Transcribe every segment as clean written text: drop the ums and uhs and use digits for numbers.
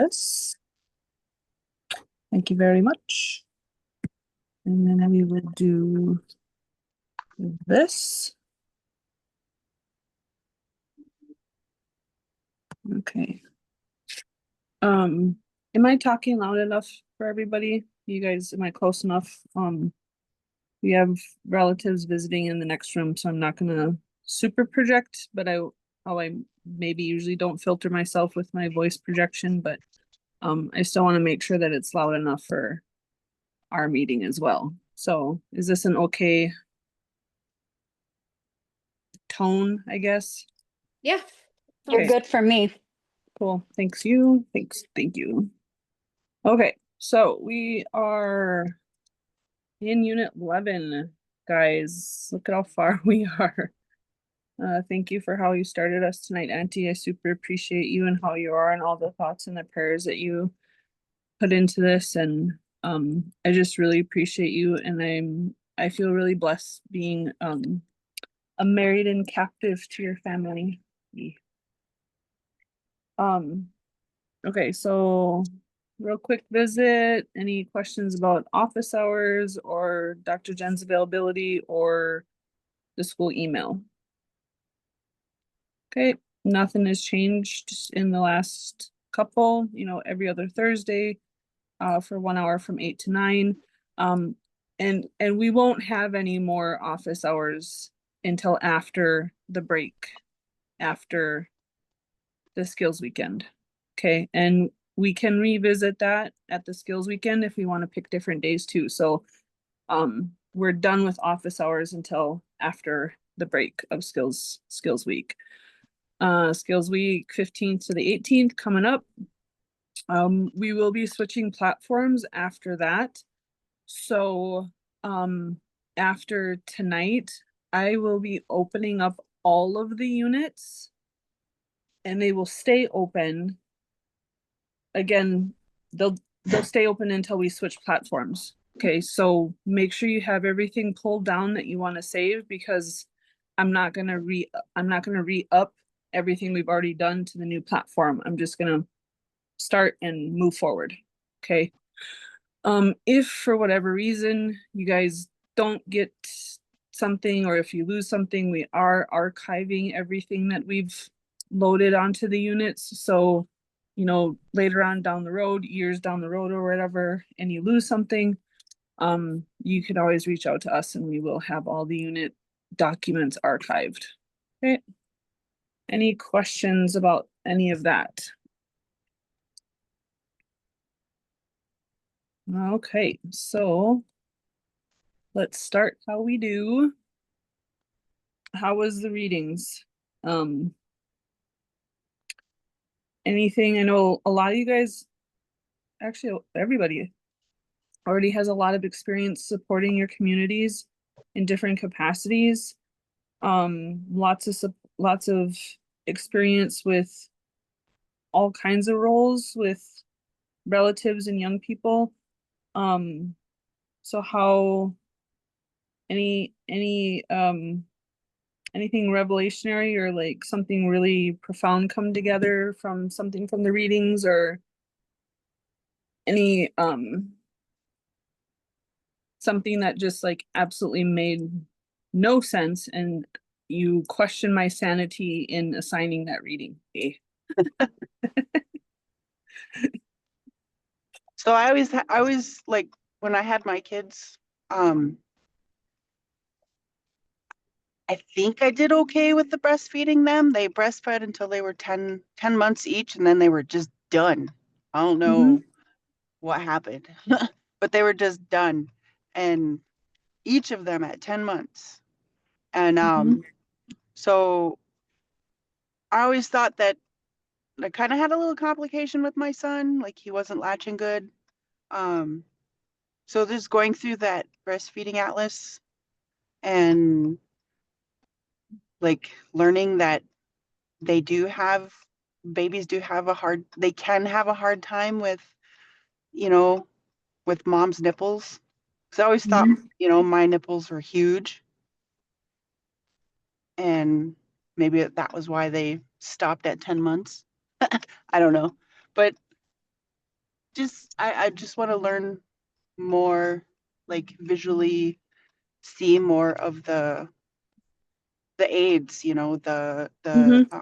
Yes. Thank you very much. And then we will do this. Okay. Am I talking loud enough for everybody? You guys, am I close enough? We have relatives visiting in the next room, so I'm not gonna super project, but how I maybe usually don't filter myself with my voice projection, but I still want to make sure that it's loud enough for our meeting as well. So is this an okay tone, I guess? Yeah, You're Okay. good for me. Cool. Thanks you. Thank you. Okay, so we are in unit 11, guys. Look at how far we are. Thank you for how you started us tonight, Auntie. I super appreciate you and how you are and all the thoughts and the prayers that you put into this. And I just really appreciate you. And I feel really blessed being a married and captive to your family. Okay, so real quick visit. Any questions about office hours or Dr. Jen's availability or the school email? Okay, nothing has changed in the last couple, every other Thursday for 1 hour from 8 to 9. And we won't have any more office hours until after the break, after the skills weekend. Okay, and we can revisit that at the skills weekend if we want to pick different days too. So we're done with office hours until after the break of skills week. Skills week 15th to the 18th coming up. We will be switching platforms after that. So after tonight, I will be opening up all of the units and they will stay open. Again, they'll stay open until we switch platforms. Okay, so make sure you have everything pulled down that you want to save because I'm not gonna re-up everything we've already done to the new platform. I'm just gonna start and move forward. Okay. If for whatever reason you guys don't get something or if you lose something, we are archiving everything that we've loaded onto the units. So, later on down the road, years down the road or whatever, and you lose something, you can always reach out to us and we will have all the unit documents archived. Okay. Any questions about any of that? Okay, so let's start how we do. How was the readings? Anything, I know a lot of you guys, actually everybody already has a lot of experience supporting your communities in different capacities. Lots of experience with all kinds of roles with relatives and young people. So how any anything revelationary or like something really profound come together from something from the readings or any something that just like absolutely made no sense and you question my sanity in assigning that reading. So I always like when I had my kids, I think I did okay with the breastfeeding them. They breastfed until they were 10 months each, and then they were just done. I don't know what happened, but they were just done. And each of them at 10 months. And so I always thought that I kind of had a little complication with my son, like he wasn't latching good. So just going through that breastfeeding atlas and like learning that babies they can have a hard time with, with mom's nipples. Because I always thought, my nipples were huge. And maybe that was why they stopped at 10 months. I don't know. But I just want to learn more, like visually see more of the aids, you know, Mm-hmm.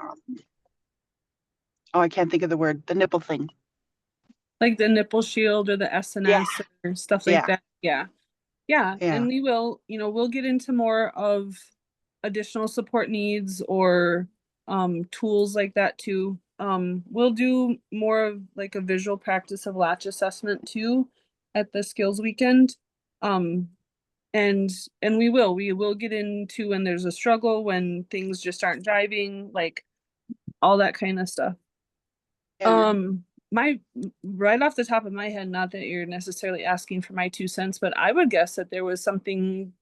oh, I can't think of the word, the nipple thing. Like the nipple shield or the Yeah, SNS or stuff like yeah, that. Yeah. Yeah. yeah. And we will, we'll get into more of additional support needs or tools like that too. We'll do more of like a visual practice of latch assessment too at the skills weekend. Um, and we will get into when there's a struggle, when things just aren't driving, like all that kind of stuff. Yeah. My right off the top of my head, not that you're necessarily asking for my 2 cents, but I would guess that there was something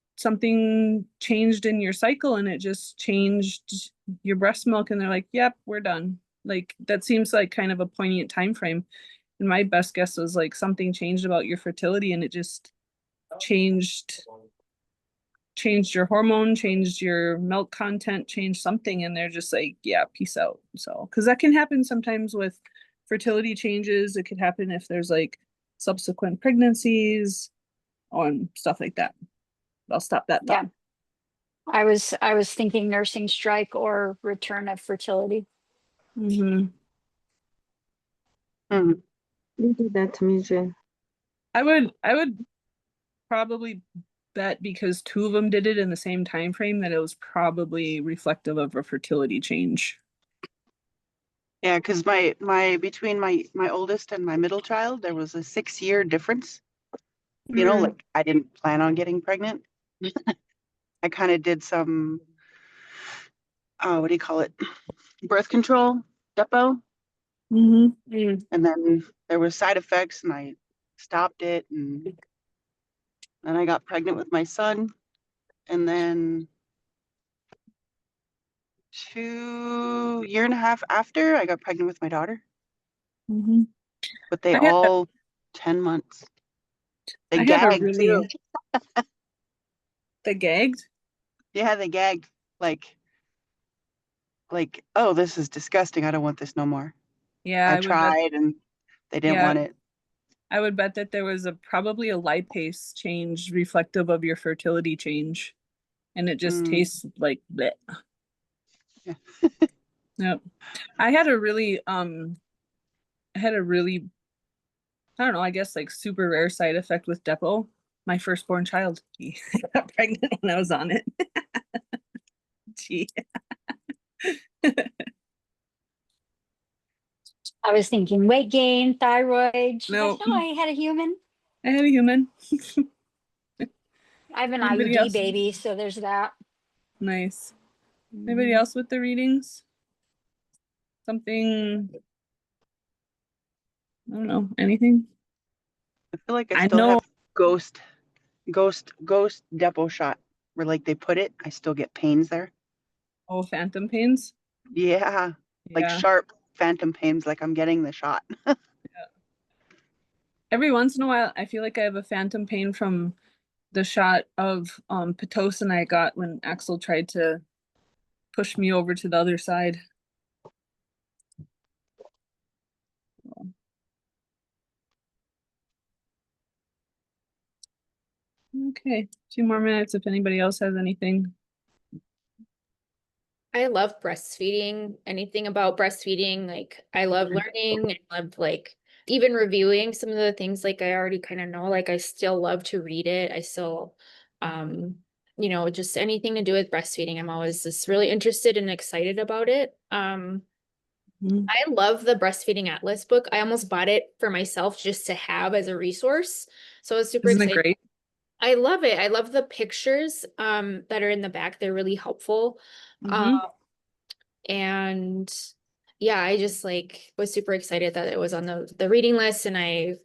changed in your cycle and it just changed your breast milk and they're like, "Yep, we're done." Like that seems like kind of a poignant time frame. And my best guess was like something changed about your fertility and it just changed changed your hormone, changed your milk content, changed something, and they're just like, yeah, peace out. So, because that can happen sometimes with fertility changes. It could happen if there's like subsequent pregnancies and stuff like that. I'll stop that thought. Yeah. I was thinking nursing strike or return of fertility. Hmm. Mhm. You did that to me, Jen. I would probably bet because two of them did it in the same time frame that it was probably reflective of a fertility change. Yeah, because my between my oldest and my middle child, there was a 6 year difference. You know, Mm. like I didn't plan on getting pregnant. I kind of did some, what do you call it? Birth control, depo, Hmm. and then there was side effects, and I stopped it, and then I got pregnant with my son, and then 2 year and a half after, I got pregnant with my daughter, Hmm. but they I had a, all 10 months. They I had a gagged too. really the gagged. Yeah, they gagged like, oh, this is disgusting. I don't want this no more. Yeah, I I would bet. tried and they didn't Yeah, want it. I would bet that there was probably a lipase change reflective of your fertility change, and it just Mm, tastes like that. yeah. Yep. I had a really I had a really I don't know, I guess like super rare side effect with Depo. My firstborn child, he got pregnant when I was on it. Gee. I was thinking weight gain, thyroid. She's like, No, no, I had a human. I had a human. I have an Anybody IUD else? baby, so there's that. Nice. Anybody Mhm. else with the readings? Something, I don't know, anything? I feel like I I still know. have ghost depot shot where like they put it. I still get pains there. Oh, phantom pains. Yeah, like Yeah. sharp phantom pains, like I'm getting the shot. Every once in a while, I feel like I have a phantom pain from the shot of Pitocin I got when Axel tried to push me over to the other side. Okay, 2 more minutes if anybody else has anything. I love breastfeeding. Anything about breastfeeding, like I love learning. I love like even reviewing some of the things like I already kind of know. Like I still love to read it. I still, um, just anything to do with breastfeeding. I'm always just really interested and excited about it. Mhm. I love the breastfeeding atlas book. I almost bought it for myself just to have as a resource. So I was super Isn't it excited. great? I love it. I love the pictures that are in the back. They're really helpful. Um, Hmm. and yeah, I just like was super excited that it was on the reading list and I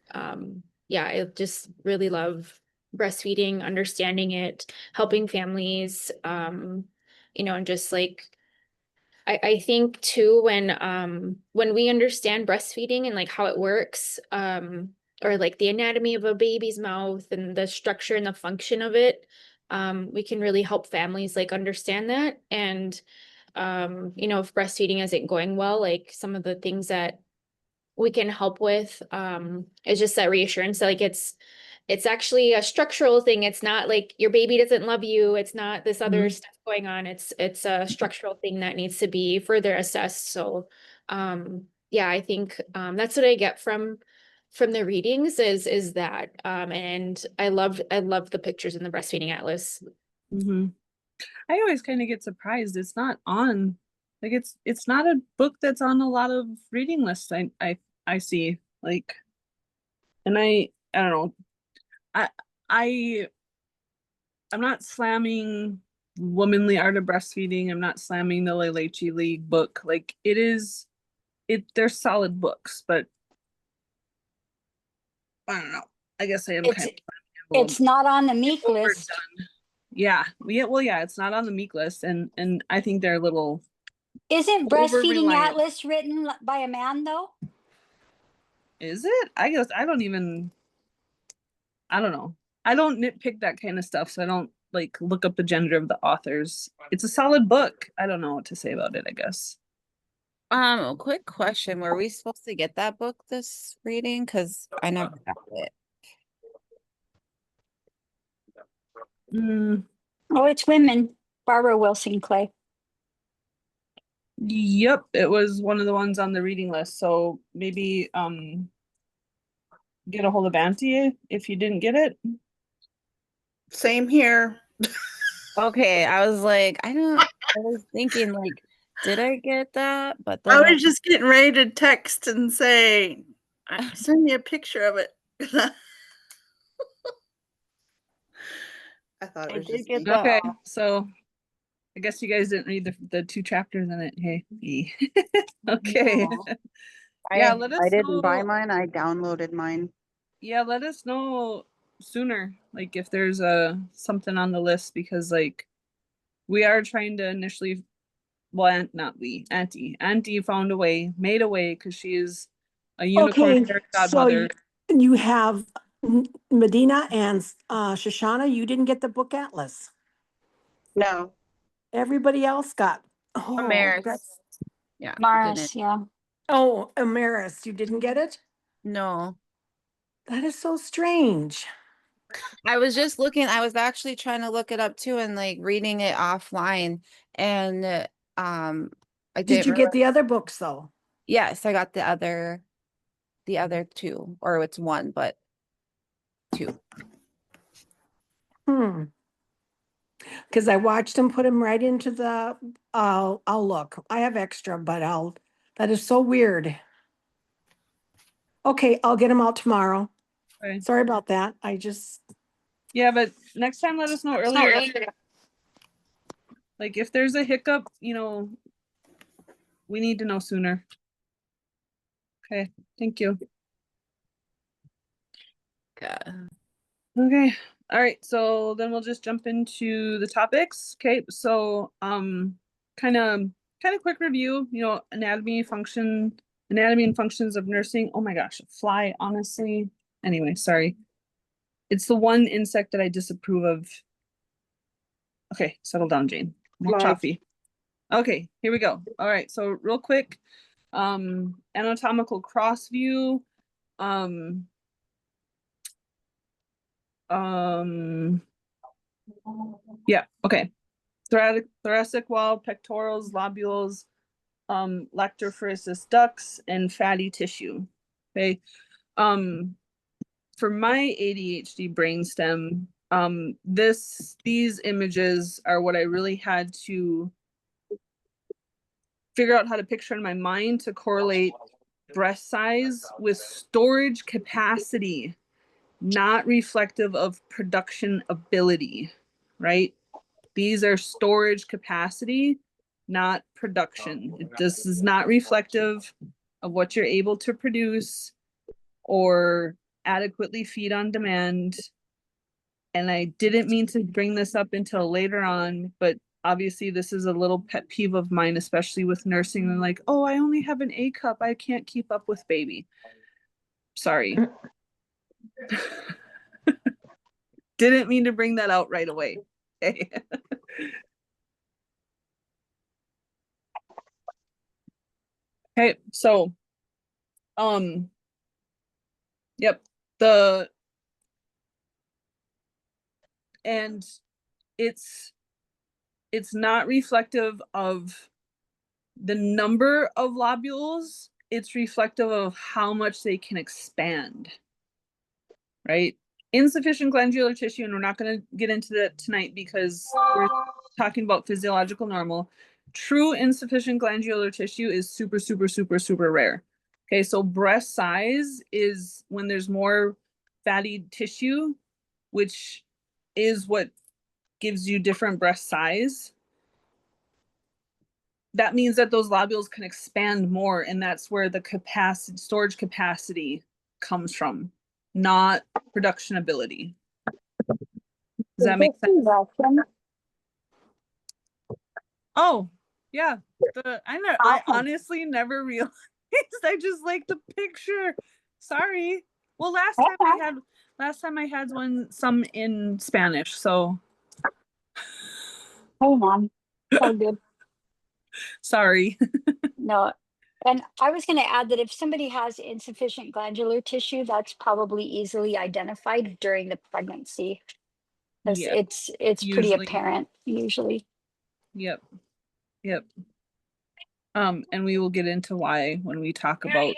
just really love breastfeeding, understanding it, helping families, and just like I think too when we understand breastfeeding and like how it works, or like the anatomy of a baby's mouth and the structure and the function of it, we can really help families like understand that. And if breastfeeding isn't going well, like some of the things that we can help with. It's just that reassurance that like it's actually a structural thing. It's not like your baby doesn't love you. It's not this other stuff going on. It's a structural thing that needs to be further assessed. So yeah, I think that's what I get from the readings is that and I love the pictures in the breastfeeding atlas. I always kind of get surprised it's not on, like it's not a book that's on a lot of reading lists. I see, like, and I don't know. I I'm not slamming Womanly Art of Breastfeeding. I'm not slamming the Leche League book. Like they're solid books, but I don't know. I guess I am It's kind of a little it's not on the meek list. overdone. Yeah, well, yeah, it's not on the meek list, and I think they're a little Isn't Breastfeeding over-reliant. Atlas written by a man though? Is it? I guess I don't know. I don't nitpick that kind of stuff, so I don't like look up the gender of the authors. It's a solid book. I don't know what to say about it, I guess. Quick question. Were we supposed to get that book this reading? Because I never got it. Mm, Oh, it's women. Barbara Wilson Clay. yep, it was one of the ones on the reading list. So maybe get a hold of Auntie if you didn't get it. Same here. Okay, I was like, I was thinking like, did I get that? But I then was just getting ready to text and say, send me a picture of it. I thought it I was did just get me. the Okay, so I guess you guys didn't read the 2 chapters in it. Hey, okay. Yeah, let us I didn't buy know. mine. I downloaded mine. Yeah, let us know sooner, like if there's something on the list, because like we are trying to initially, well, not we, Auntie found a way, made a way, because she is a unicorn Okay, fairy so godmother. you have Medina and Shoshana, you didn't get the book atlas. No. Everybody else got. Oh, Amaris. that's, Yeah, Maris, didn't. yeah. oh, Amaris, you didn't get it? No. That is so strange. I was just looking, I was actually trying to look it up too and like reading it offline. And I Did didn't you get realize- the other books though? Yes, I got the other 2, or it's 1, but 2. Because I watched them put them right into the, I'll look. I have extra, but that is so weird. Okay, I'll get them out tomorrow. Okay. Sorry about that. Yeah, but next time let us know earlier. Like if there's a hiccup, we need to know sooner. Okay, thank you. Okay, all right, so then we'll just jump into the topics. Okay, so kind of quick review, anatomy and functions of nursing. Oh my gosh, a fly, honestly. Anyway, sorry. It's the one insect that I disapprove of. Okay, settle down, Jane. More Fly. coffee. Okay, here we go. All right, so real quick, anatomical cross view. Yeah, okay. Thoracic wall, pectorals, lobules, lactophoresis ducts, and fatty tissue. Okay. For my ADHD brainstem, these images are what I really had to figure out how to picture in my mind to correlate breast size with storage capacity, not reflective of production ability, right? These are storage capacity, not production. This is not reflective of what you're able to produce or adequately feed on demand. And I didn't mean to bring this up until later on, but obviously this is a little pet peeve of mine, especially with nursing. And like, oh, I only have an A cup. I can't keep up with baby. Sorry. Didn't mean to bring that out right away. Okay. Okay, so Yep. And it's not reflective of the number of lobules, it's reflective of how much they can expand, right? Insufficient glandular tissue, and we're not going to get into that tonight because we're talking about physiological normal. True insufficient glandular tissue is super, super, super, super rare. Okay, so breast size is when there's more fatty tissue, which is what gives you different breast size. That means that those lobules can expand more, and that's where the capacity, storage capacity comes from, not production ability. Does that make sense? Oh, yeah. I honestly never realized. I just like the picture. Sorry. Well, last time I had some in Spanish, so Hey, Mom. So good. sorry. No. And I was going to add that if somebody has insufficient glandular tissue, that's probably easily identified during the pregnancy. Because Yeah, it's pretty usually. apparent usually. Yep. Yep. And we will get into why when we talk about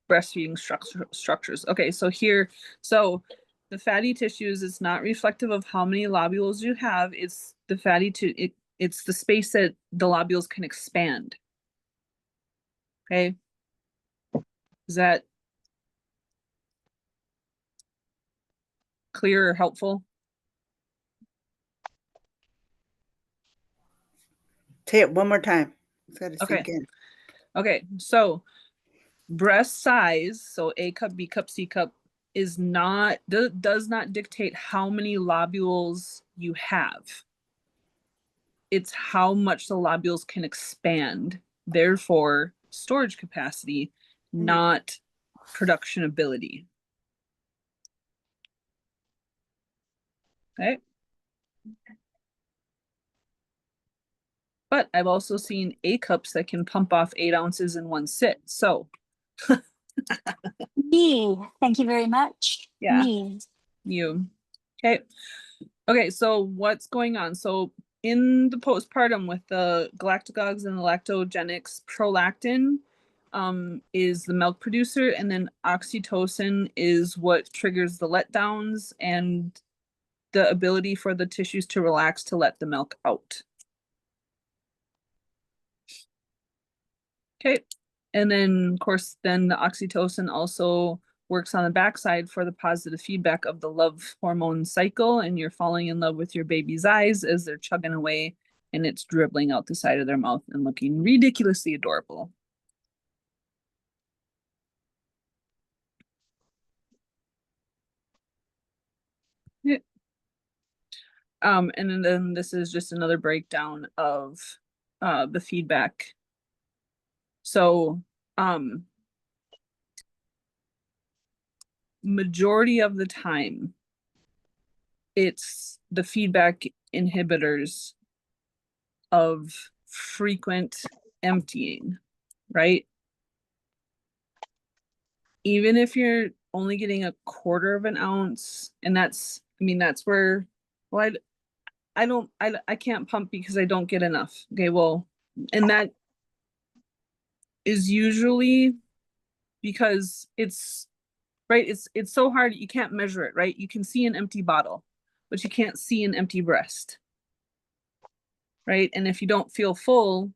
breastfeeding structures. Okay, so the fatty tissues is not reflective of how many lobules you have. It's the it's the space that the lobules can expand. Okay. Is that clear or helpful? Say it one more time. It's got to Okay. sink in. Okay, so breast size, so A cup, B cup, C cup, is not does not dictate how many lobules you have. It's how much the lobules can expand, therefore storage capacity, not production ability. Okay. But I've also seen A cups that can pump off 8 ounces in one sit. So Me. Thank you very much. yeah, Me. you. Okay. Okay, so what's going on? So in the postpartum with the galactagogues and the lactogenics, prolactin is the milk producer, and then oxytocin is what triggers the letdowns and the ability for the tissues to relax to let the milk out. Okay. And then, of course, then the oxytocin also works on the backside for the positive feedback of the love hormone cycle, and you're falling in love with your baby's eyes as they're chugging away and it's dribbling out the side of their mouth and looking ridiculously adorable. Yeah. And then this is just another breakdown of the feedback. So majority of the time it's the feedback inhibitors of frequent emptying, right? Even if you're only getting a quarter of an ounce, and that's where, well, I can't pump because I don't get enough. Okay, well, and that is usually because it's right, it's so hard, you can't measure it, right? You can see an empty bottle, but you can't see an empty breast. Right? And if you don't feel full,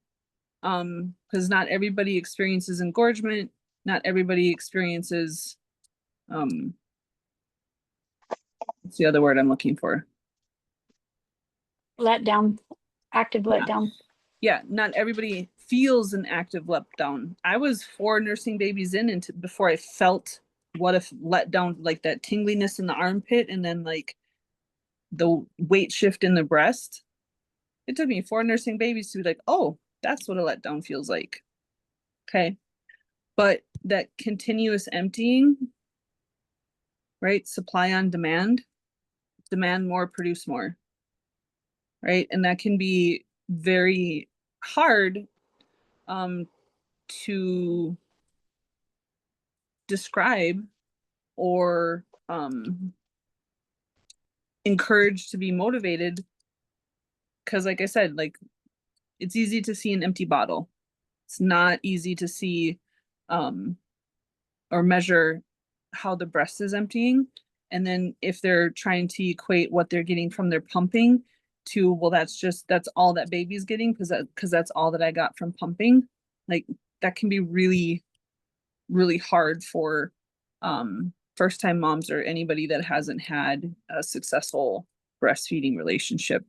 because not everybody experiences engorgement, not everybody experiences what's the other word I'm looking for? Letdown. Active letdown. Yeah, not everybody feels an active letdown. I was 4 nursing babies in before I felt what if letdown, like that tingliness in the armpit and then like the weight shift in the breast. It took me 4 nursing babies to be like, oh, that's what a letdown feels like. Okay. But that continuous emptying, right? Supply on demand, demand more, produce more, right? And that can be very hard to describe or encouraged to be motivated, because like I said, like it's easy to see an empty bottle. It's not easy to see or measure how the breast is emptying. And then if they're trying to equate what they're getting from their pumping to, well, that's all that baby's getting because that's all that I got from pumping. Like that can be really, really hard for first time moms or anybody that hasn't had a successful breastfeeding relationship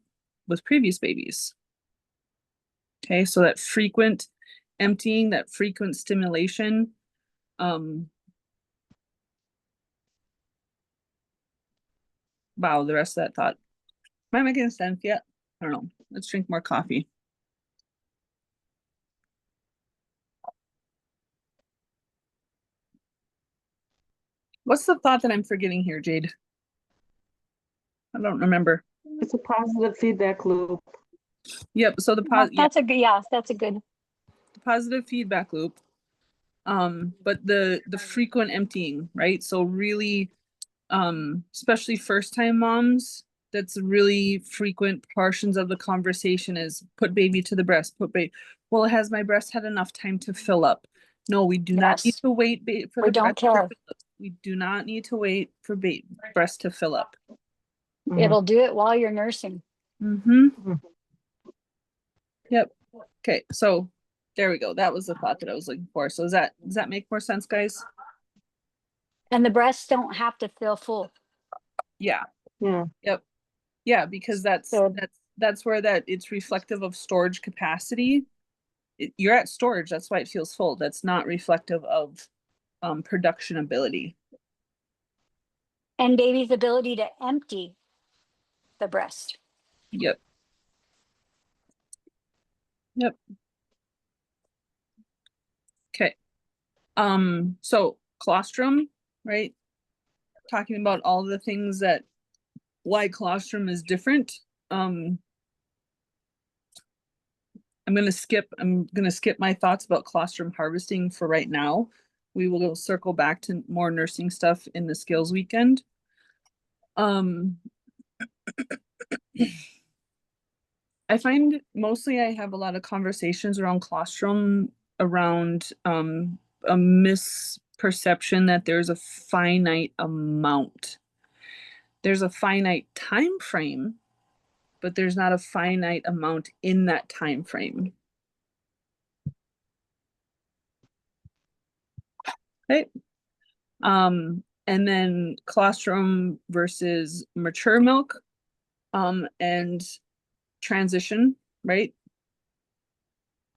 with previous babies. Okay, so that frequent emptying, that frequent stimulation, wow, the rest of that thought. Am I making sense yet? I don't know. Let's drink more coffee. What's the thought that I'm forgetting here, Jade? I don't remember. It's a positive feedback loop. Yep, so the That's a good, yeah, that's a good. positive feedback loop. But the frequent emptying, right? So really, especially first time moms, that's really frequent portions of the conversation is put baby to the breast, well, has my breast had enough time to fill up? No, we do not need Yes. to wait for We the don't breast to care. fill up. We do not need to wait for breast to fill up. It'll do it while you're nursing. Mm-hmm. Yep. Okay, so there we go. That was the thought that I was looking for. So does that make more sense, guys? And the breasts don't have to feel full. Yeah. Yeah. Yep. Yeah, because that's So- that's where that it's reflective of storage capacity. You're at storage, that's why it feels full. That's not reflective of production ability. And baby's ability to empty the breast. Yep. Yep. Okay. So colostrum, right? Talking about all the things that why colostrum is different. I'm gonna skip my thoughts about colostrum harvesting for right now. We will go circle back to more nursing stuff in the skills weekend. I find mostly I have a lot of conversations around colostrum around a misperception that there's a finite amount. There's a finite time frame, but there's not a finite amount in that time frame. Okay. And then colostrum versus mature milk, and transition, right?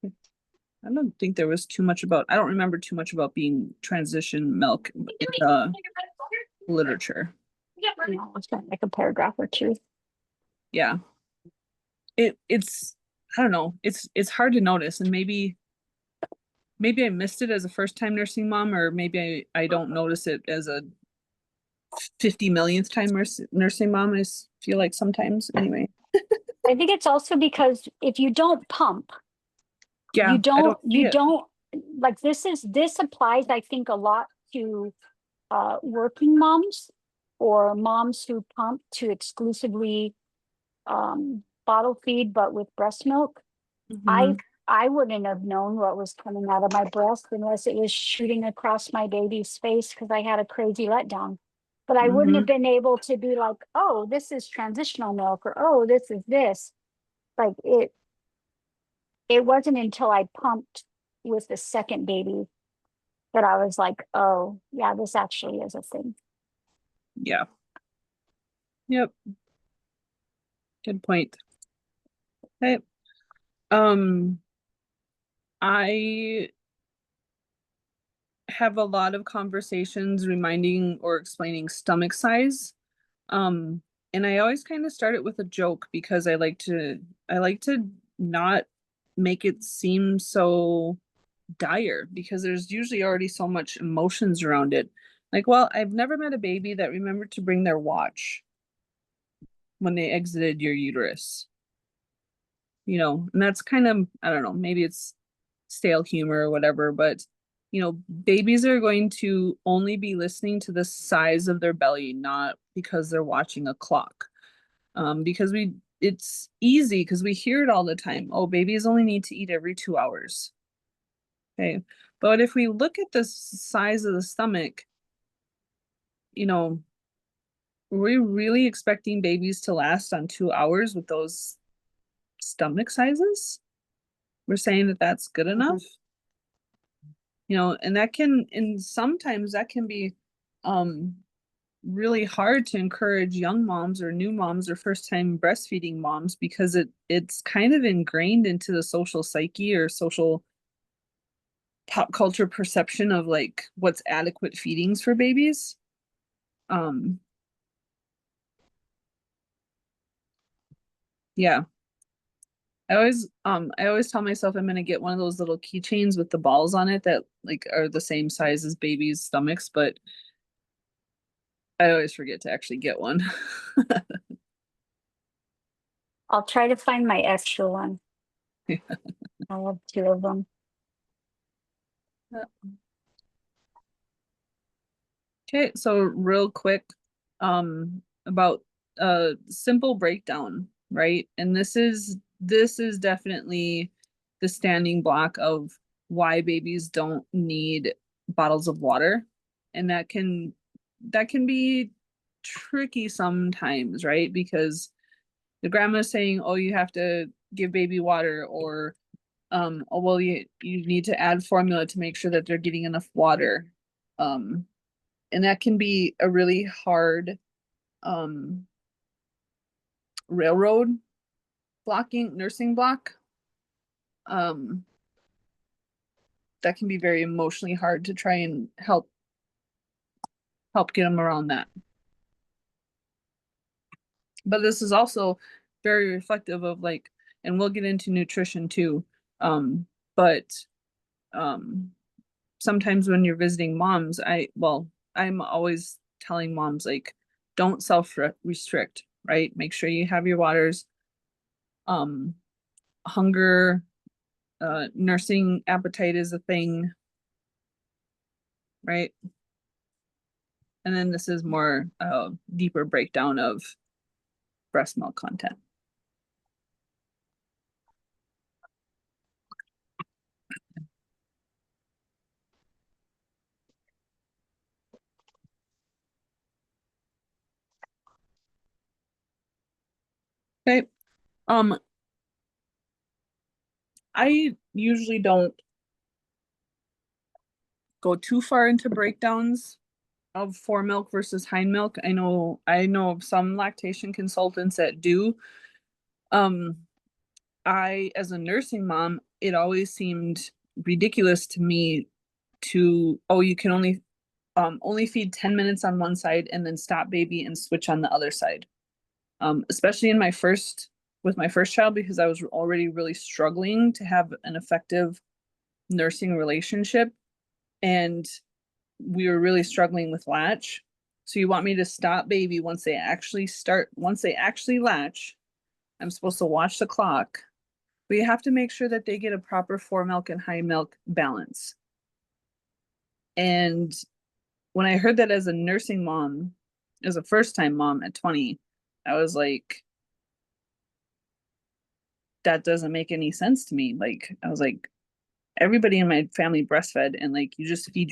I don't think there was too much about, I don't remember too much about being transition milk in the literature. No, it's got like a paragraph or two. Yeah. It's, I don't know, it's hard to notice, and maybe I missed it as a first time nursing mom, or maybe I don't notice it as a 50 millionth time nursing mom. I feel like sometimes anyway. I think it's also because if you don't pump, Yeah, you don't, see it. like this applies, I think, a lot to working moms or moms who pump to exclusively bottle feed, but with breast milk. Mhm. I wouldn't have known what was coming out of my breast unless it was shooting across my baby's face because I had a crazy letdown. But I wouldn't have been able to be like, oh, this is transitional milk, or oh, this is this. Like it wasn't until I pumped with the second baby that I was like, oh, yeah, this actually is a thing. Yeah. Yep. Good point. Okay. I have a lot of conversations reminding or explaining stomach size. And I always kind of start it with a joke because I like to not make it seem so dire, because there's usually already so much emotions around it. Like, well, I've never met a baby that remembered to bring their watch when they exited your uterus. And that's kind of, I don't know, maybe it's stale humor or whatever, but you know, babies are going to only be listening to the size of their belly, not because they're watching a clock. Because it's easy because we hear it all the time. Oh, babies only need to eat every 2 hours. Okay. But if we look at the size of the stomach, you know, we're really expecting babies to last on 2 hours with those stomach sizes. We're saying that that's good enough. You know, and sometimes that can be really hard to encourage young moms or new moms or first time breastfeeding moms because it's kind of ingrained into the social psyche or social pop culture perception of like what's adequate feedings for babies. Yeah. I always tell myself I'm gonna get one of those little keychains with the balls on it that like are the same size as babies' stomachs, but I always forget to actually get one. I'll try to find my extra one. I have two of them. Okay, so real quick, about simple breakdown, right? And this is definitely the standing block of why babies don't need bottles of water. And that can be tricky sometimes, right? Because the grandma's saying, oh, you have to give baby water, or oh well, you need to add formula to make sure that they're getting enough water. And that can be a really hard railroad blocking nursing block. That can be very emotionally hard to try and help get them around that. But this is also very reflective of like, and we'll get into nutrition too. But sometimes when you're visiting moms, I'm always telling moms like, don't self restrict, right? Make sure you have your waters. Hunger, nursing appetite is a thing, right? And then this is more deeper breakdown of breast milk content. Okay. I usually don't go too far into breakdowns of fore milk versus hind milk. I know of some lactation consultants that do. I, as a nursing mom, it always seemed ridiculous to me to, oh, you can only feed 10 minutes on one side and then stop baby and switch on the other side. Especially with my first child, because I was already really struggling to have an effective nursing relationship, and we were really struggling with latch. So you want me to stop baby once they actually latch. I'm supposed to watch the clock. But you have to make sure that they get a proper fore milk and hind milk balance. And when I heard that as a nursing mom, as a first time mom at 20, I was like, that doesn't make any sense to me. Like, I was like, everybody in my family breastfed, and like you just feed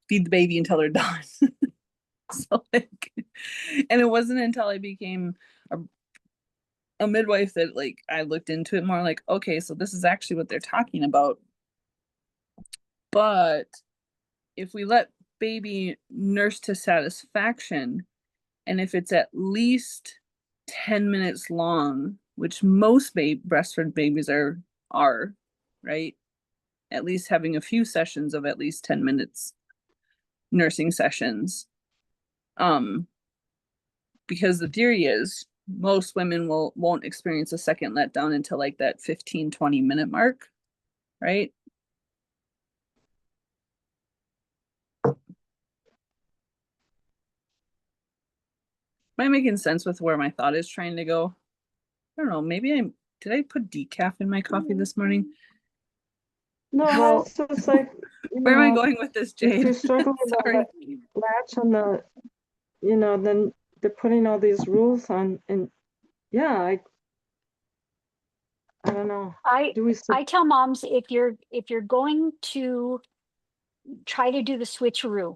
the baby until they're done. So like, and it wasn't until I became a midwife that like I looked into it more, like, okay, so this is actually what they're talking about. But if we let baby nurse to satisfaction, and if it's at least 10 minutes long, which most breastfed babies are, right? At least having a few sessions of at least 10 minutes nursing sessions. Because the theory is most women won't experience a second letdown until like that 15-20 minute mark, right? Am I making sense with where my thought is trying to go? I don't know, maybe did I put decaf in my coffee this morning? No, Well, it's just like, Where am I going with this, if Jade? you're struggling with Sorry. the latch on the, then they're putting all these rules on, and yeah, I don't know. Do we, I tell moms, if you're going to try to do the switcheroo,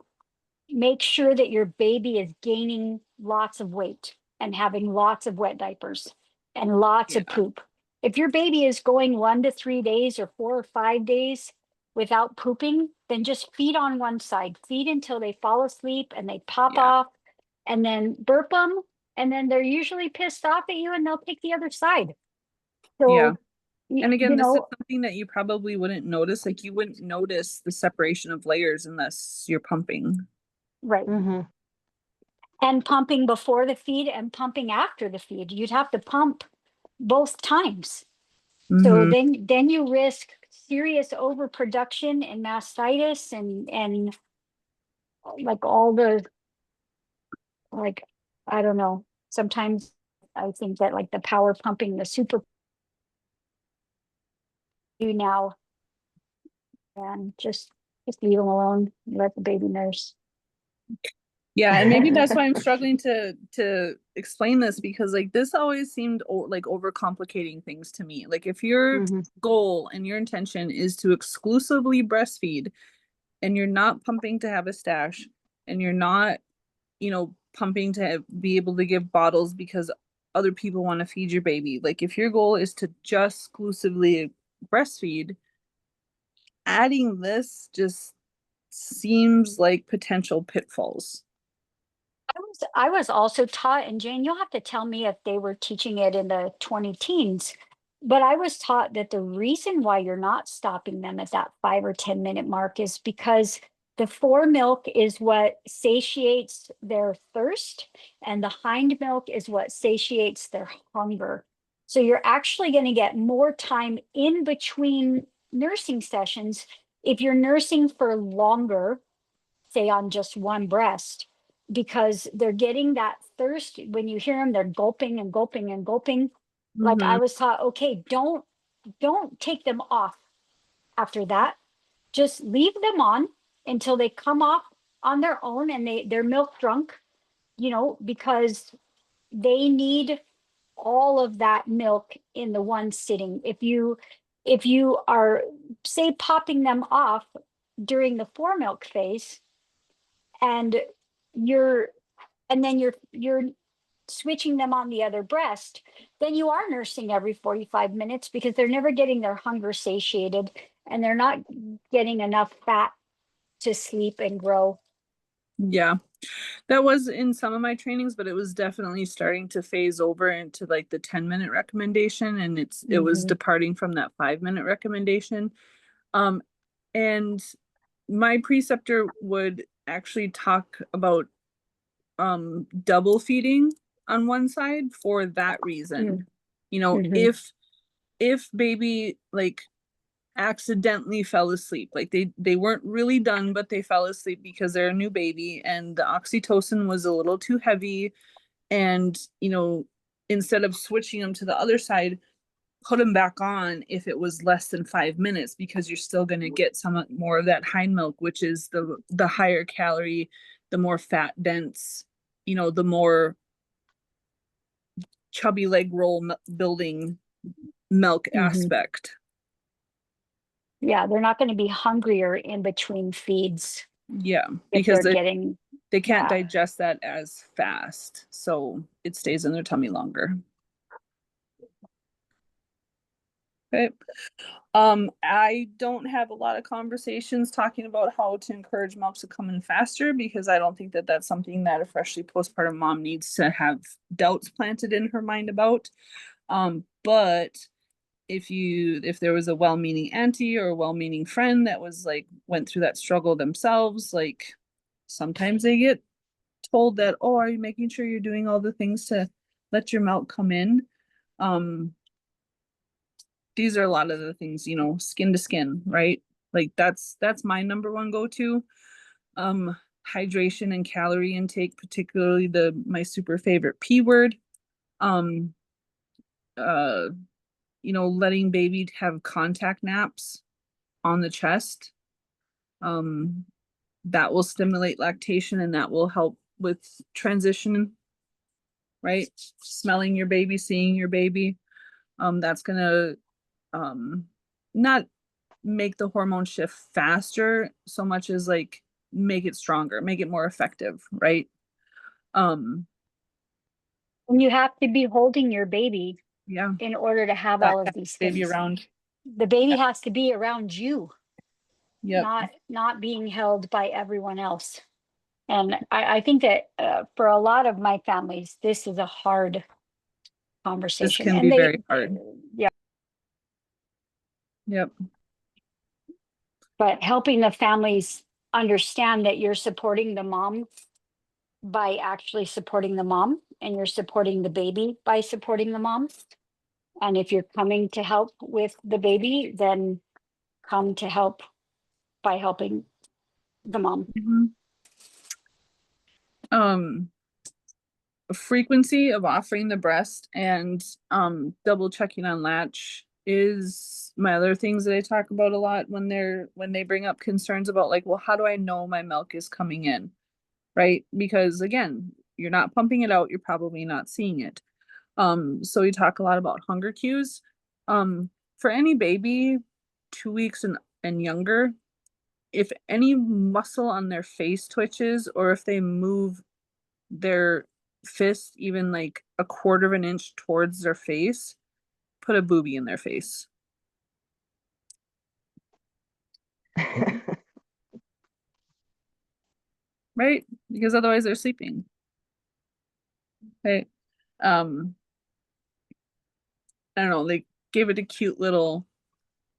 make sure that your baby is gaining lots of weight and having lots of wet diapers and lots of Yeah. poop. If your baby is going 1 to 3 days or 4 or 5 days without pooping, then just feed on one side. Feed until they fall asleep and they pop Yeah. off, and then burp them, and then they're usually pissed off at you and they'll pick the other side. Yeah. So, And again, you this is know, something that you probably wouldn't notice. Like you wouldn't notice the separation of layers unless you're pumping. right. Mhm. And pumping before the feed and pumping after the feed. You'd have to pump both times. So Mhm. then you risk serious overproduction and mastitis and like all the, like, I don't know. Sometimes I think that like the power pumping, the super do now, and just leave them alone. Let the baby nurse. Yeah, and maybe that's why I'm struggling to explain this, because like this always seemed like overcomplicating things to me. Like if your Mhm. goal and your intention is to exclusively breastfeed and you're not pumping to have a stash and you're not, pumping to be able to give bottles because other people want to feed your baby. Like if your goal is to just exclusively breastfeed, adding this just seems like potential pitfalls. I was also taught, and Jane, you'll have to tell me if they were teaching it in the 20 teens, but I was taught that the reason why you're not stopping them at that 5 or 10 minute mark is because the fore milk is what satiates their thirst, and the hind milk is what satiates their hunger. So you're actually going to get more time in between nursing sessions if you're nursing for longer, say on just one breast, because they're getting that thirst. When you hear them, they're gulping and gulping and gulping. Like I Mhm. was taught, okay, don't take them off after that. Just leave them on until they come off on their own and they're milk drunk, because they need all of that milk in the one sitting. If you are, say, popping them off during the fore milk phase, and you're and then you're switching them on the other breast, then you are nursing every 45 minutes because they're never getting their hunger satiated and they're not getting enough fat to sleep and grow. Yeah, that was in some of my trainings, but it was definitely starting to phase over into like the 10-minute recommendation, and it was Mhm. departing from that 5-minute recommendation. Um, and my preceptor would actually talk about double feeding on one side for that reason. Mhm. If baby like accidentally fell asleep, like they weren't really done but they fell asleep because they're a new baby and the oxytocin was a little too heavy, and instead of switching them to the other side, put them back on if it was less than 5 minutes, because you're still going to get some more of that hind milk, which is the higher calorie, the more fat dense, the more chubby leg roll building milk Mhm. aspect. Yeah, they're not going to be hungrier in between feeds Yeah, if because they're getting, they can't yeah. digest that as fast, so it stays in their tummy longer. Okay. I don't have a lot of conversations talking about how to encourage milk to come in faster, because I don't think that that's something that a freshly postpartum mom needs to have doubts planted in her mind about. But if there was a well-meaning auntie or a well-meaning friend that was like went through that struggle themselves, like sometimes they get told that, oh, are you making sure you're doing all the things to let your milk come in? These are a lot of the things, skin to skin, right? Like that's my number one go-to. Hydration and calorie intake, particularly my super favorite P word. Um, letting baby have contact naps on the chest. That will stimulate lactation and that will help with transition, right? Smelling your baby, seeing your baby. That's gonna not make the hormone shift faster so much as like make it stronger, make it more effective, right? And you have to be holding your baby Yeah. in order to have That all of these baby things. around. The baby has to be around you, Yep. not being held by everyone else. And I think that for a lot of my families, this is a hard This conversation. can And be very hard. yeah, Yep. but helping the families understand that you're supporting the mom by actually supporting the mom, and you're supporting the baby by supporting the mom. And if you're coming to help with the baby, then come to help by helping the mom. Frequency of offering the breast and double checking on latch is my other things that I talk about a lot when they bring up concerns about like, well, how do I know my milk is coming in? Right? Because again, you're not pumping it out, you're probably not seeing it. So we talk a lot about hunger cues. For any baby 2 weeks and younger, if any muscle on their face twitches or if they move their fist even like a quarter of an inch towards their face, put a booby in their face. Right? Because otherwise they're sleeping. Okay. I don't know, they gave it a cute little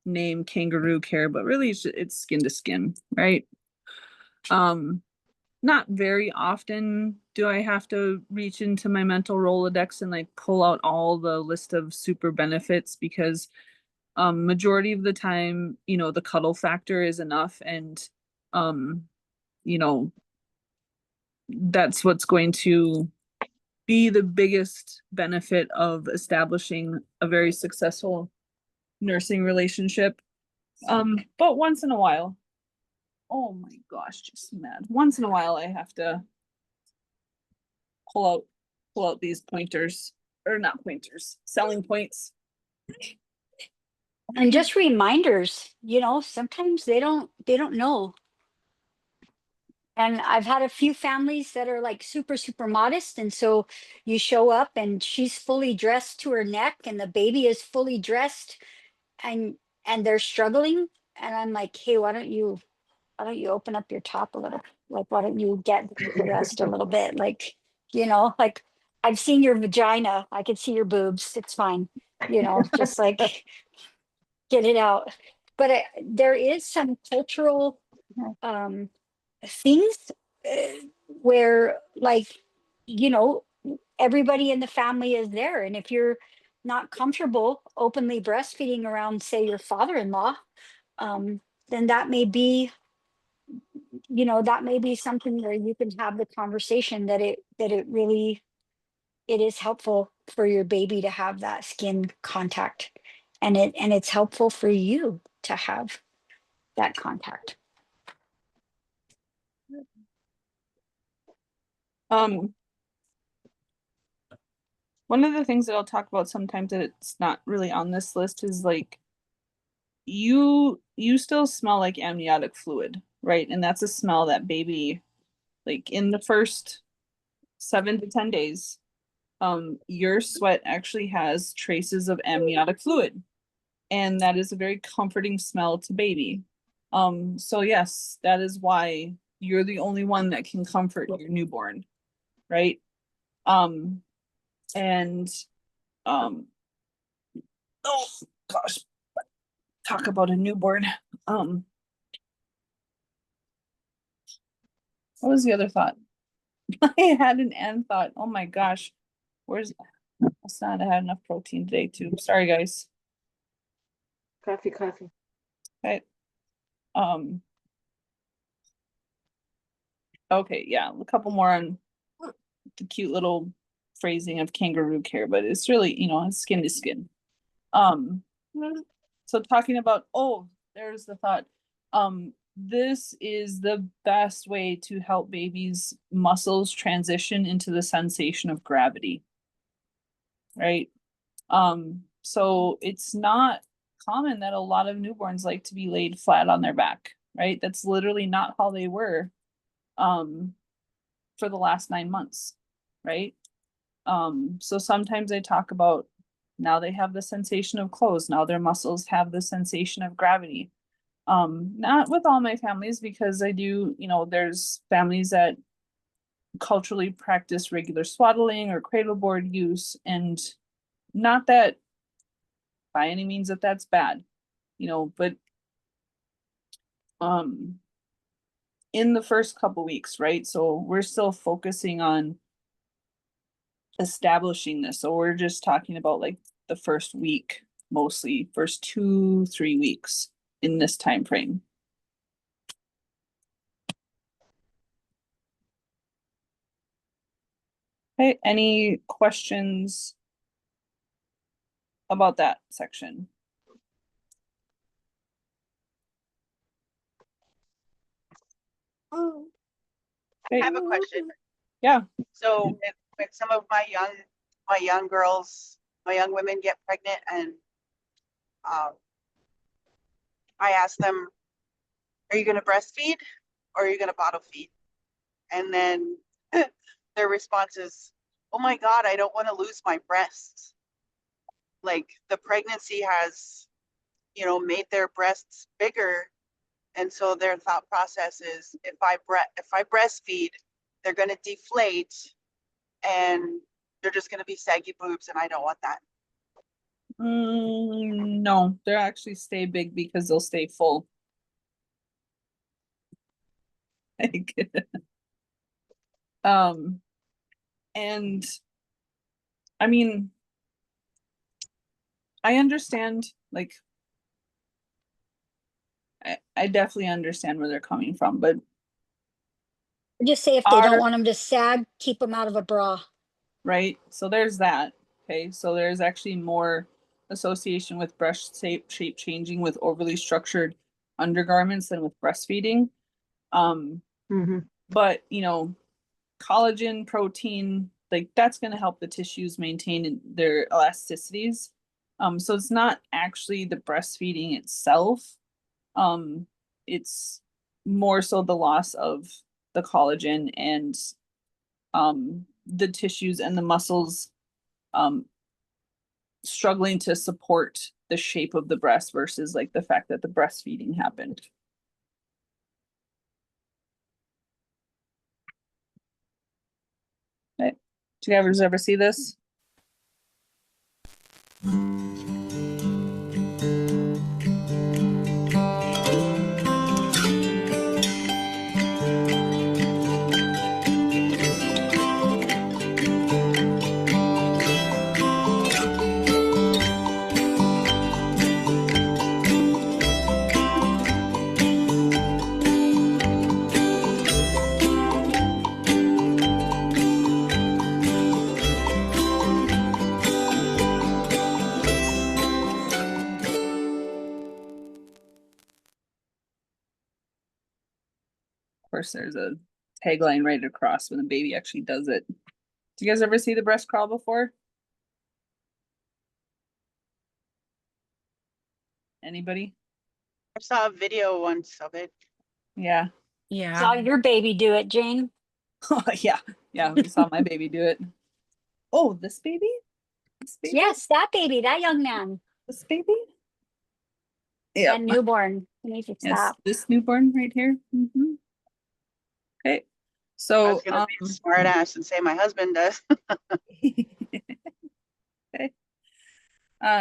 name, kangaroo care, but really it's skin to skin, right? Not very often do I have to reach into my mental Rolodex and like pull out all the list of super benefits because majority of the time, the cuddle factor is enough and you know, that's what's going to be the biggest benefit of establishing a very successful nursing relationship. But once in a while, oh my gosh, just mad. Once in a while I have to pull out these pointers, or not pointers, selling points. And just reminders, sometimes they don't know. And I've had a few families that are like super, super modest. And so you show up and she's fully dressed to her neck and the baby is fully dressed and they're struggling. And I'm like, hey, why don't you open up your top a little? Like, why don't you get dressed a little bit? Like, like I've seen your vagina. I can see your boobs. It's fine. Just like get it out. But there is some cultural things where like everybody in the family is there, and if you're not comfortable openly breastfeeding around, say, your father-in-law, then that may be something where you can have the conversation that it really it is helpful for your baby to have that skin contact, and it's helpful for you to have that contact. One of the things that I'll talk about sometimes that it's not really on this list is like you still smell like amniotic fluid, right? And that's a smell that baby, like in the first 7 to 10 days, your sweat actually has traces of amniotic fluid. And that is a very comforting smell to baby. So yes, that is why you're the only one that can comfort your newborn, right? And oh gosh, talk about a newborn. What was the other thought? I had an end thought. Oh my gosh, where's it's not, I had enough protein today too. Sorry guys. Coffee. Okay. Okay, yeah, a couple more on the cute little phrasing of kangaroo care, but it's really, it's skin to skin. So talking about, there's the thought. This is the best way to help babies' muscles transition into the sensation of gravity. Right? So it's not common that a lot of newborns like to be laid flat on their back, right? That's literally not how they were for the last 9 months, right? So sometimes I talk about now they have the sensation of clothes, now their muscles have the sensation of gravity. Not with all my families, because I do, there's families that culturally practice regular swaddling or cradle board use, and not that by any means that that's bad, but in the first couple weeks, right? So we're still focusing on establishing this. So we're just talking about like the first week, mostly first 2-3 weeks in this time frame. Okay, any questions about that section? I have a question. Yeah. So when some of my young girls, my young women get pregnant, and I ask them, are you going to breastfeed or are you going to bottle feed? And then their response is, oh my God, I don't want to lose my breasts. Like the pregnancy has, made their breasts bigger. And so their thought process is, if I breastfeed, they're going to deflate and they're just going to be saggy boobs, and I don't want that. No, they'll actually stay big because they'll stay full. Like, and I mean, I understand, like, I definitely understand where they're coming from, but Just say if they don't want them to sag, keep them out of a bra. right, so there's that. Okay, so there's actually more association with breast shape changing with overly structured undergarments than with breastfeeding. But collagen, protein, like that's going to help the tissues maintain their elasticities. So it's not actually the breastfeeding itself. It's more so the loss of the collagen and the tissues and the muscles struggling to support the shape of the breast versus like the fact that the breastfeeding happened. Okay. Do you guys ever see this? Of course, there's a tagline right across when the baby actually does it. Do you guys ever see the breast crawl before? Anybody? I saw a video once of it. Yeah. Saw your baby do it, Jane. Yeah. Yeah, we saw my baby do it. Oh, this baby? This baby? Yes, that baby, that young man. This baby? Yeah. That newborn. You need to Yes, stop. this newborn right here. Okay. I So was gonna be a smart ass and say my husband does. okay.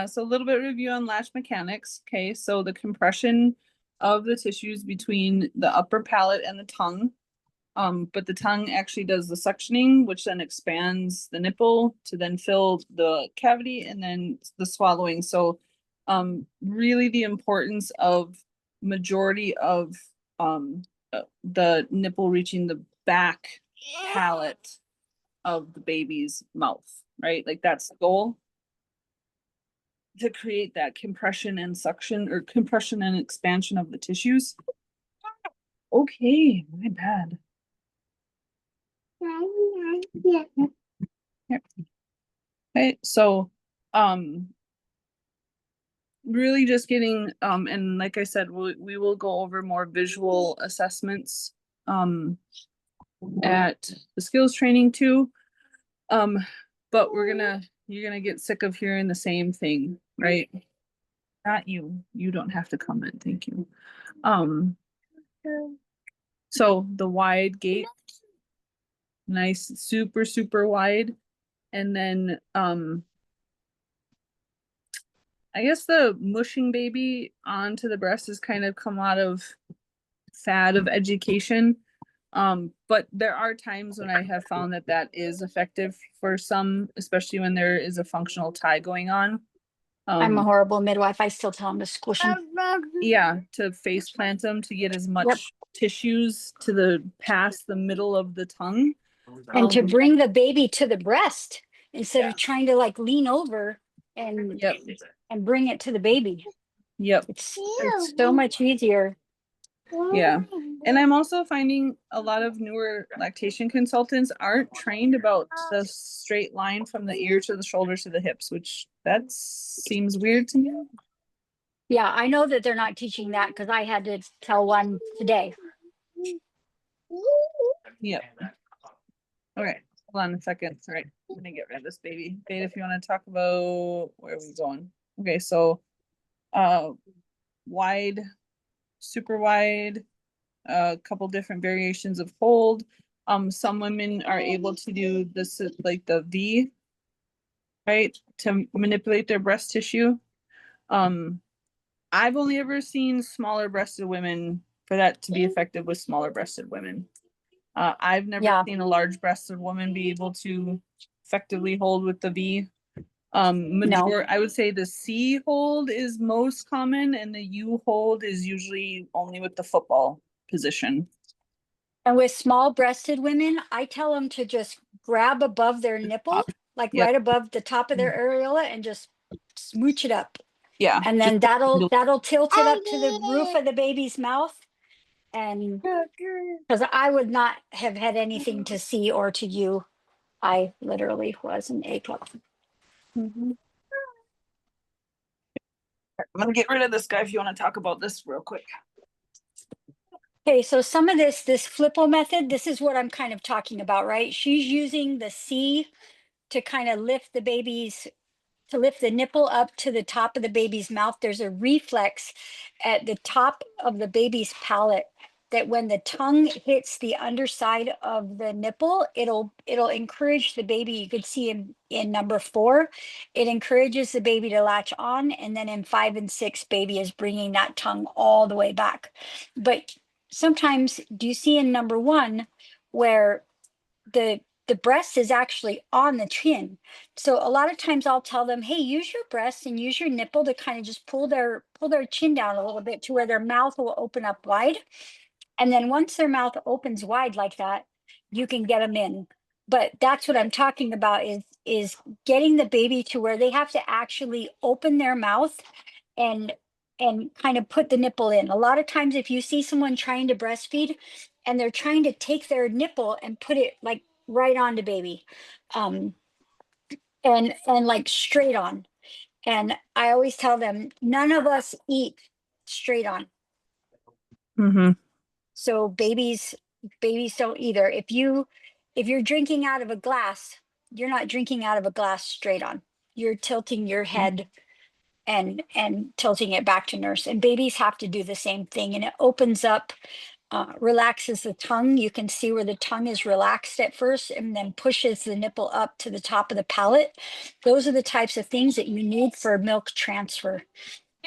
So a little bit of review on latch mechanics. Okay, so the compression of the tissues between the upper palate and the tongue. But the tongue actually does the suctioning, which then expands the nipple to then fill the cavity and then the swallowing. So really the importance of majority of the nipple reaching the back palate of the baby's mouth, right? Like that's the goal. to create that compression and suction, or compression and expansion of the tissues. Okay, my bad. Here. Okay, so really just getting and like I said, we will go over more visual assessments at the skills training too. But you're gonna get sick of hearing the same thing, right? Not you. You don't have to comment. Thank you. So the wide gate, nice, super, super wide. And then I guess the mushing baby onto the breast has kind of come out of fad of education. But there are times when I have found that that is effective for some, especially when there is a functional tie going on. I'm a horrible midwife. I still tell them to squish them. Yeah, to face plant them to get as much tissues to the past the middle of the tongue. And to bring the baby to the breast instead Yeah. of trying to like lean over and Yep. and bring it to the baby. Yep. It's so much easier. Yeah. And I'm also finding a lot of newer lactation consultants aren't trained about the straight line from the ear to the shoulders to the hips, which that seems weird to me. Yeah, I know that they're not teaching that because I had to tell one today. Yep. Okay, hold on a second. All right, let me get rid of this baby. Beta, if you want to talk about where are we going? Okay, so wide, super wide, a couple different variations of hold. Some women are able to do this like the V, right, to manipulate their breast tissue. I've only ever seen smaller breasted women for that to be effective with smaller breasted women. I've never seen a large breasted woman be able to effectively hold with the V. I would say the C hold is most common, and the U hold is usually only with the football position. And with small breasted women, I tell them to just grab above their nipple, like right above the top of their areola, and just smooch it up. Yeah. And then that'll tilt it up to the roof of the baby's mouth. And because I would not have had anything to see or to you, I literally was an A cup. I'm gonna get rid of this guy if you want to talk about this real quick. Okay, so some of this flippo method, this is what I'm kind of talking about, right? She's using the C to kind of lift the nipple up to the top of the baby's mouth. There's a reflex at the top of the baby's palate that when the tongue hits the underside of the nipple, it'll encourage the baby. You could see in number 4, it encourages the baby to latch on. And then in 5 and 6, baby is bringing that tongue all the way back. But sometimes, do you see in number 1 where the breast is actually on the chin? So a lot of times I'll tell them, hey, use your breast and use your nipple to kind of just pull their chin down a little bit to where their mouth will open up wide. And then once their mouth opens wide like that, you can get them in. But that's what I'm talking about is getting the baby to where they have to actually open their mouth and kind of put the nipple in. A lot of times if you see someone trying to breastfeed and they're trying to take their nipple and put it like right on the baby, and like straight on. And I always tell them, none of us eat straight on. So babies don't either. If you're drinking out of a glass, you're not drinking out of a glass straight on. You're tilting your head and tilting it back to nurse. And babies have to do the same thing. And it opens up, relaxes the tongue. You can see where the tongue is relaxed at first and then pushes the nipple up to the top of the palate. Those are the types of things that you need for milk transfer.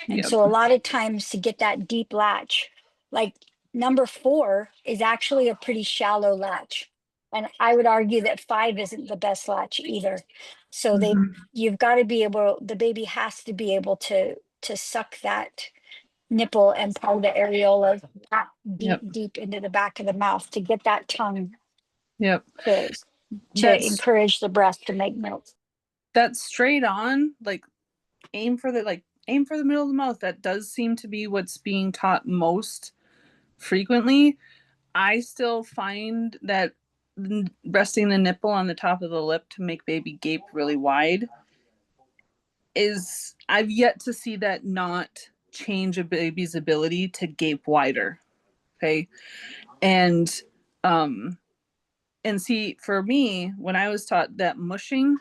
And so a lot of times to get that deep latch, like number 4 is actually a pretty shallow latch. And I would argue that 5 isn't the best latch either. So you've got to be able, the baby has to be able to suck that nipple and part of the areola deep into the back of the mouth to get that tongue to encourage the breast to make milk. That straight on, like aim for the middle of the mouth. That does seem to be what's being taught most frequently. I still find that resting the nipple on the top of the lip to make baby gape really wide is, I've yet to see that not change a baby's ability to gape wider. Okay. And see, for me, when I was taught that mushing,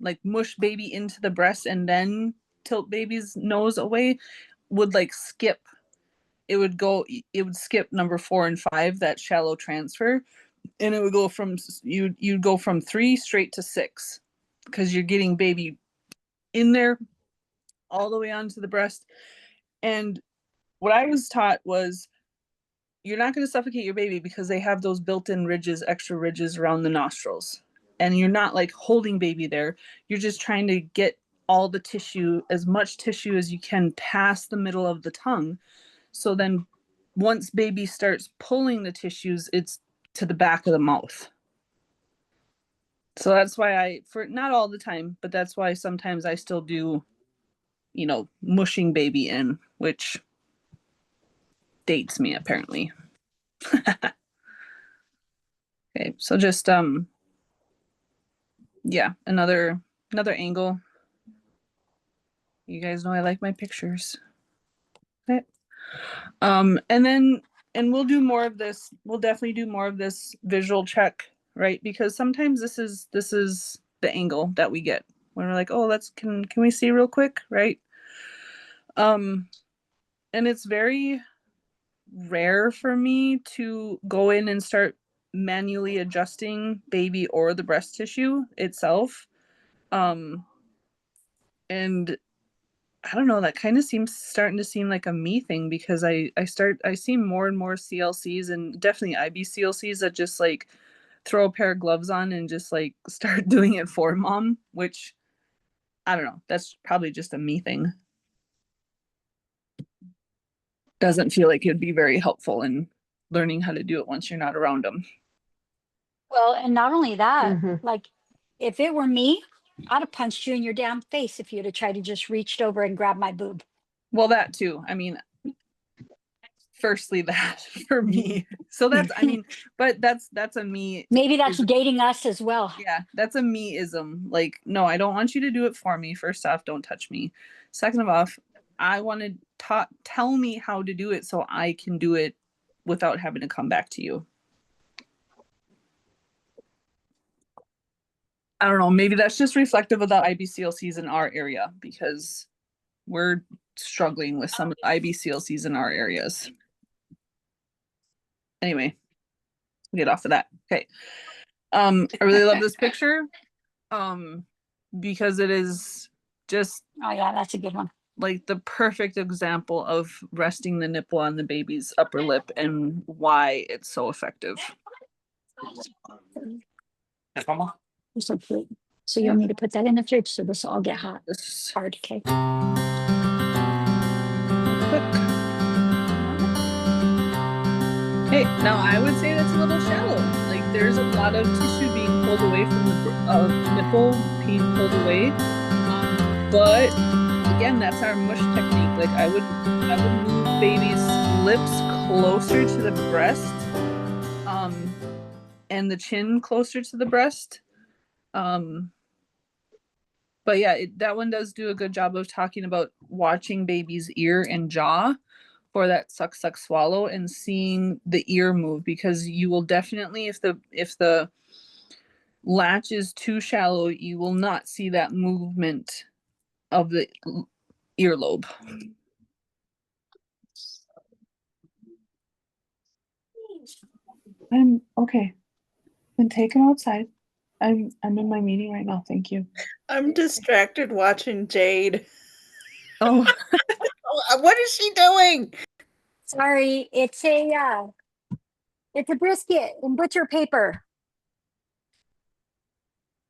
like mush baby into the breast and then tilt baby's nose away, would like skip. It would skip number 4 and 5, that shallow transfer, and it would go from you'd go from 3 straight to 6, because you're getting baby in there all the way onto the breast. And what I was taught was, you're not going to suffocate your baby because they have those built-in ridges, extra ridges around the nostrils. And you're not like holding baby there. You're just trying to get all the tissue, as much tissue as you can, past the middle of the tongue. So then once baby starts pulling the tissues, it's to the back of the mouth. So that's why for not all the time, but that's why sometimes I still do, mushing baby in, which dates me apparently. Okay, so just yeah, another angle. You guys know I like my pictures. Okay. And we'll do more of this. We'll definitely do more of this visual check, right? Because sometimes this is the angle that we get when we're like, oh, can we see real quick, right? And it's very rare for me to go in and start manually adjusting baby or the breast tissue itself. And I don't know, that kind of starting to seem like a me thing, because I see more and more CLCs, and definitely IB CLCs, that just like throw a pair of gloves on and just like start doing it for mom, which I don't know, that's probably just a me thing. Doesn't feel like it'd be very helpful in learning how to do it once you're not around them. Well, and not only that, Mhm. like if it were me, I'd have punched you in your damn face if you'd have tried to just reached over and grab my boob. Well, that too. I mean, firstly, that for me. So that's, I mean, but that's a me. Maybe that's dating us as well. Yeah, that's a me-ism. Like, no, I don't want you to do it for me. First off, don't touch me. Second of all, I want to tell me how to do it so I can do it without having to come back to you. I don't know, maybe that's just reflective of the IBCLCs in our area, because we're struggling with some of the IBCLCs in our areas. Anyway, get off of that. Okay. I really love this picture. Because it is just, Oh yeah, that's a good one. like, the perfect example of resting the nipple on the baby's upper lip and why it's so effective. Yes, Mama. So cute. So you'll need to put that in the fridge so this will all get hot. This Hard, okay? quick. Hey, now I would say that's a little shallow. Like, there's a lot of tissue being pulled away from the nipple being pulled away. But again, that's our mush technique. Like, I would move baby's lips closer to the breast, and the chin closer to the breast. But yeah, that one does do a good job of talking about watching baby's ear and jaw for that suck, suck, swallow, and seeing the ear move, because you will definitely, if the latch is too shallow, you will not see that movement of the earlobe. I'm okay. Then take him outside. I'm in my meeting right now. Thank you. I'm distracted watching Jade. Oh, What is she doing? Sorry, it's a brisket in butcher paper.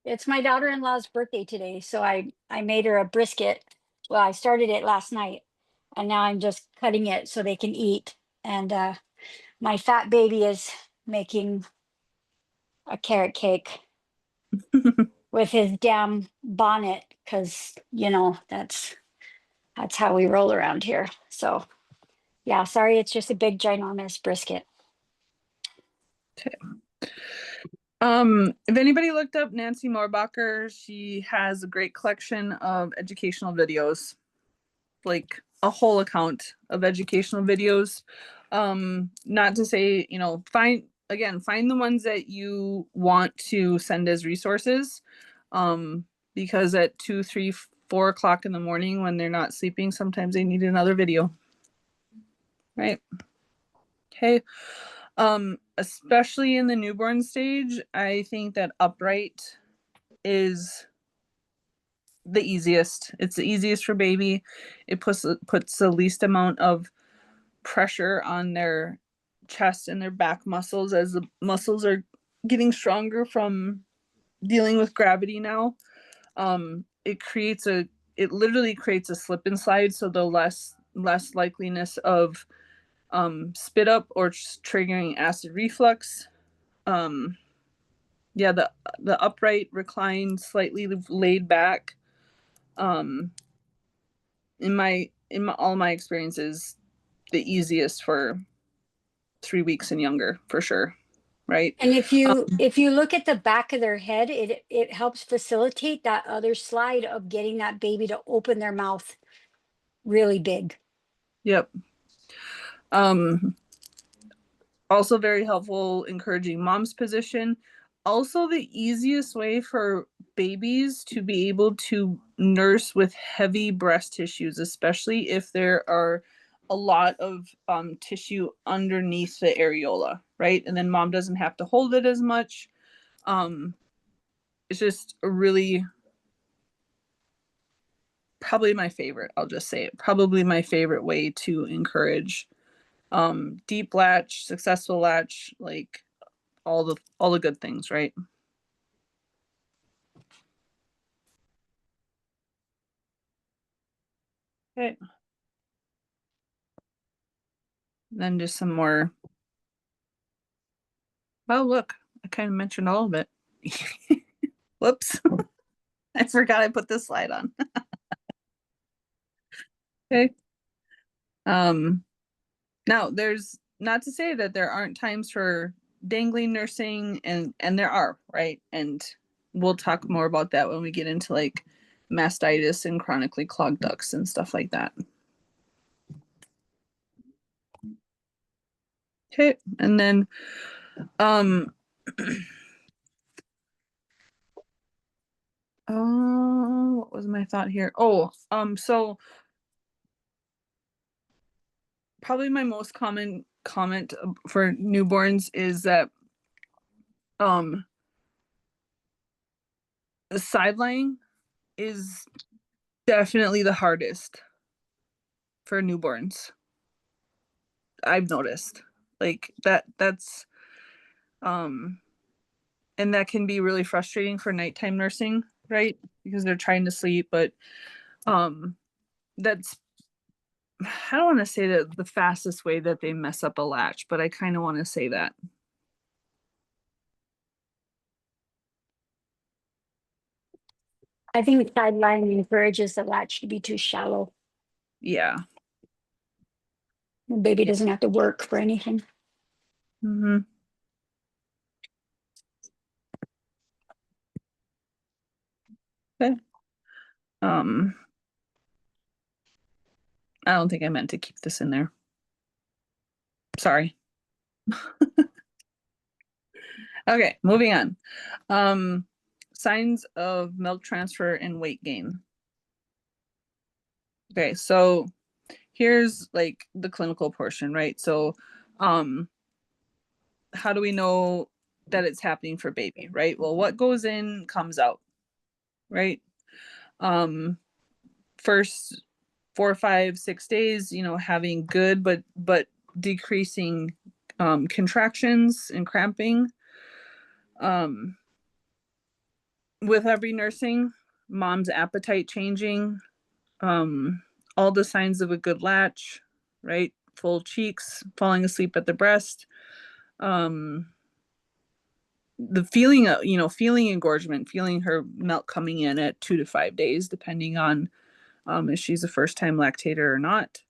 It's my daughter-in-law's birthday today, so I made her a brisket. Well, I started it last night, and now I'm just cutting it so they can eat. And my fat baby is making a carrot cake with his damn bonnet, because that's That's how we roll around here. So yeah, sorry, it's just a big ginormous brisket. If anybody looked up Nancy Moorbacher, she has a great collection of educational videos, like a whole account of educational videos. Not to say, you know, find the ones that you want to send as resources. Because at 2, 3, 4 o'clock in the morning when they're not sleeping, sometimes they need another video. Right. Okay. Especially in the newborn stage, I think that upright is the easiest. It's the easiest for baby. It puts the least amount of pressure on their chest and their back muscles as the muscles are getting stronger from dealing with gravity now. It literally creates a slip and slide, so the less likeliness of spit up or triggering acid reflux. Yeah, the upright, reclined, slightly laid back. In all my experiences, the easiest for 3 weeks and younger, for sure. Right. And if you look at the back of their head, it helps facilitate that other slide of getting that baby to open their mouth really big. Yep. Also very helpful, encouraging mom's position. Also the easiest way for babies to be able to nurse with heavy breast tissues, especially if there are a lot of tissue underneath the areola, right? And then mom doesn't have to hold it as much. It's just a really, probably my favorite, I'll just say it, probably my favorite way to encourage deep latch, successful latch, like all the good things, right? Okay. Then just some more. Oh, look, I kind of mentioned all of it. Whoops. I forgot I put this slide on. Okay. Now there's not to say that there aren't times for dangling nursing, and there are, right? And we'll talk more about that when we get into like mastitis and chronically clogged ducts and stuff like that. Okay, and then what was my thought here? Oh, so probably my most common comment for newborns is that the sidelining is definitely the hardest for newborns. I've noticed like that's and that can be really frustrating for nighttime nursing, right? Because they're trying to sleep, but that's, I don't want to say that the fastest way that they mess up a latch, but I kind of want to say that. I think sideline encourages the latch to be too shallow. Yeah. The baby doesn't have to work for anything. Mm-hmm. Okay. I don't think I meant to keep this in there. Sorry. Okay, moving on. Signs of milk transfer and weight gain. Okay, so here's like the clinical portion, right? So how do we know that it's happening for baby, right? Well, what goes in comes out, right? First 4, 5, 6 days, you know, having good but decreasing contractions and cramping. With every nursing, mom's appetite changing, all the signs of a good latch, right? Full cheeks, falling asleep at the breast, the feeling of, feeling engorgement, feeling her milk coming in at 2 to 5 days, depending on if she's a first time lactator or not.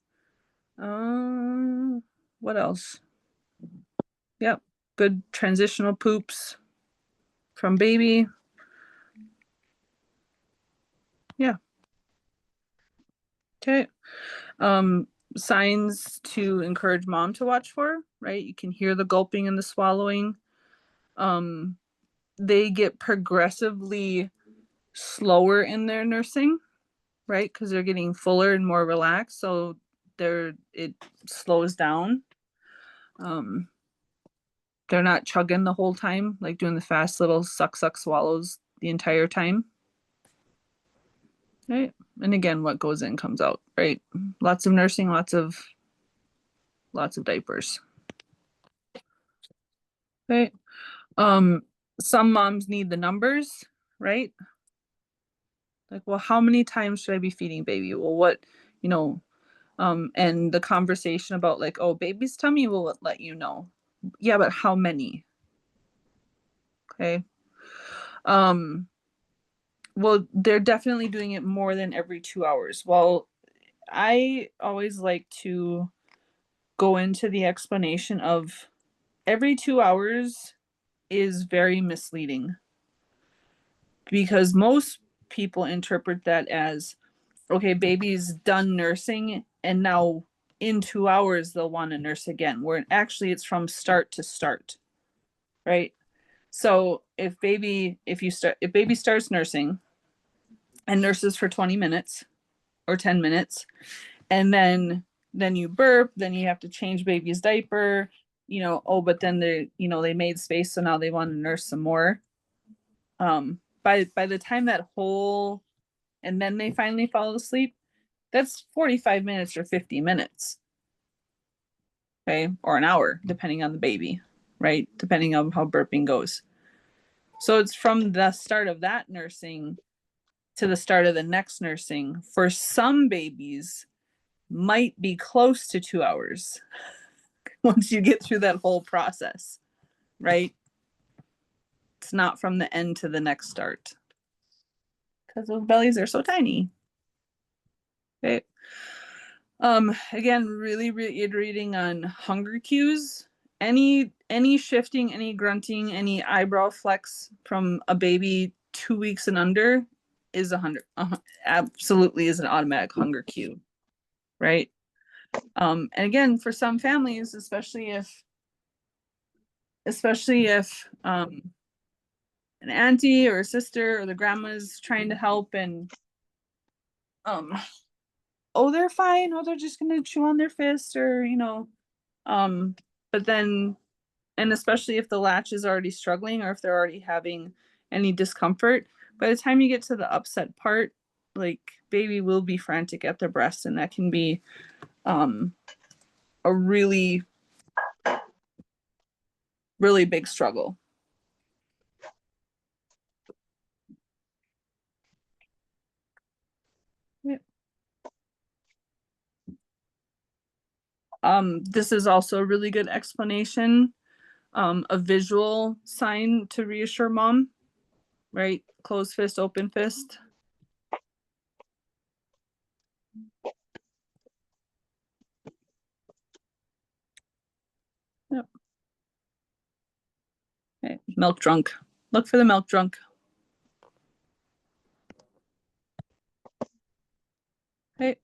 What else? Yep, good transitional poops from baby. Yeah. Okay. Signs to encourage mom to watch for, right? You can hear the gulping and the swallowing. They get progressively slower in their nursing, right? Because they're getting fuller and more relaxed. So it slows down. They're not chugging the whole time, like doing the fast little suck swallows the entire time. Right. And again, what goes in comes out, right? Lots of nursing, lots of diapers. Right. Some moms need the numbers, right? Like, well, how many times should I be feeding baby? Well, what, and the conversation about like, oh, baby's tummy will let you know. Yeah, but how many? Okay. Well, they're definitely doing it more than every 2 hours. Well, I always like to go into the explanation of every 2 hours is very misleading because most people interpret that as, okay, baby's done nursing and now in 2 hours they'll want to nurse again, where actually it's from start to start, right? So if baby starts nursing and nurses for 20 minutes or 10 minutes, and then you burp, then you have to change baby's diaper, but then they made space, so now they want to nurse some more. By the time that whole, and then they finally fall asleep, that's 45 minutes or 50 minutes. Okay, or an hour, depending on the baby, right? Depending on how burping goes. So it's from the start of that nursing to the start of the next nursing. For some babies, might be close to 2 hours once you get through that whole process, right? It's not from the end to the next start because those bellies are so tiny. Okay. Again, really reiterating on hunger cues. Any shifting, any grunting, any eyebrow flex from a baby 2 weeks and under is absolutely is an automatic hunger cue, right? And again, for some families, especially if an auntie or a sister or the grandma's trying to help and oh, they're fine, oh, they're just gonna chew on their fist, or but then, and especially if the latch is already struggling or if they're already having any discomfort, by the time you get to the upset part, like baby will be frantic at the breast, and that can be a really big struggle. This is also a really good explanation, a visual sign to reassure mom, right? Closed fist, open fist. Yep. Okay. Milk drunk. Look for the milk drunk. Okay.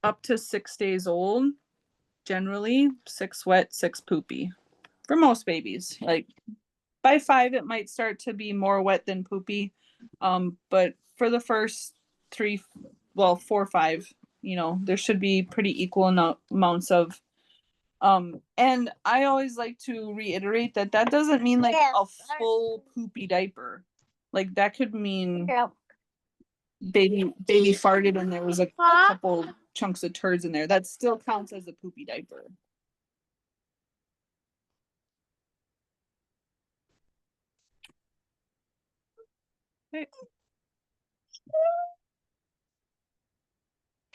Up to 6 days old, generally 6 wet, 6 poopy for most babies. Like by 5, it might start to be more wet than poopy. But for the first 3, 4, 5, there should be pretty equal amounts of, and I always like to reiterate that doesn't mean like a full poopy diaper. Like that could mean baby farted and there was a couple chunks of turds in there. That still counts as a poopy diaper. Okay.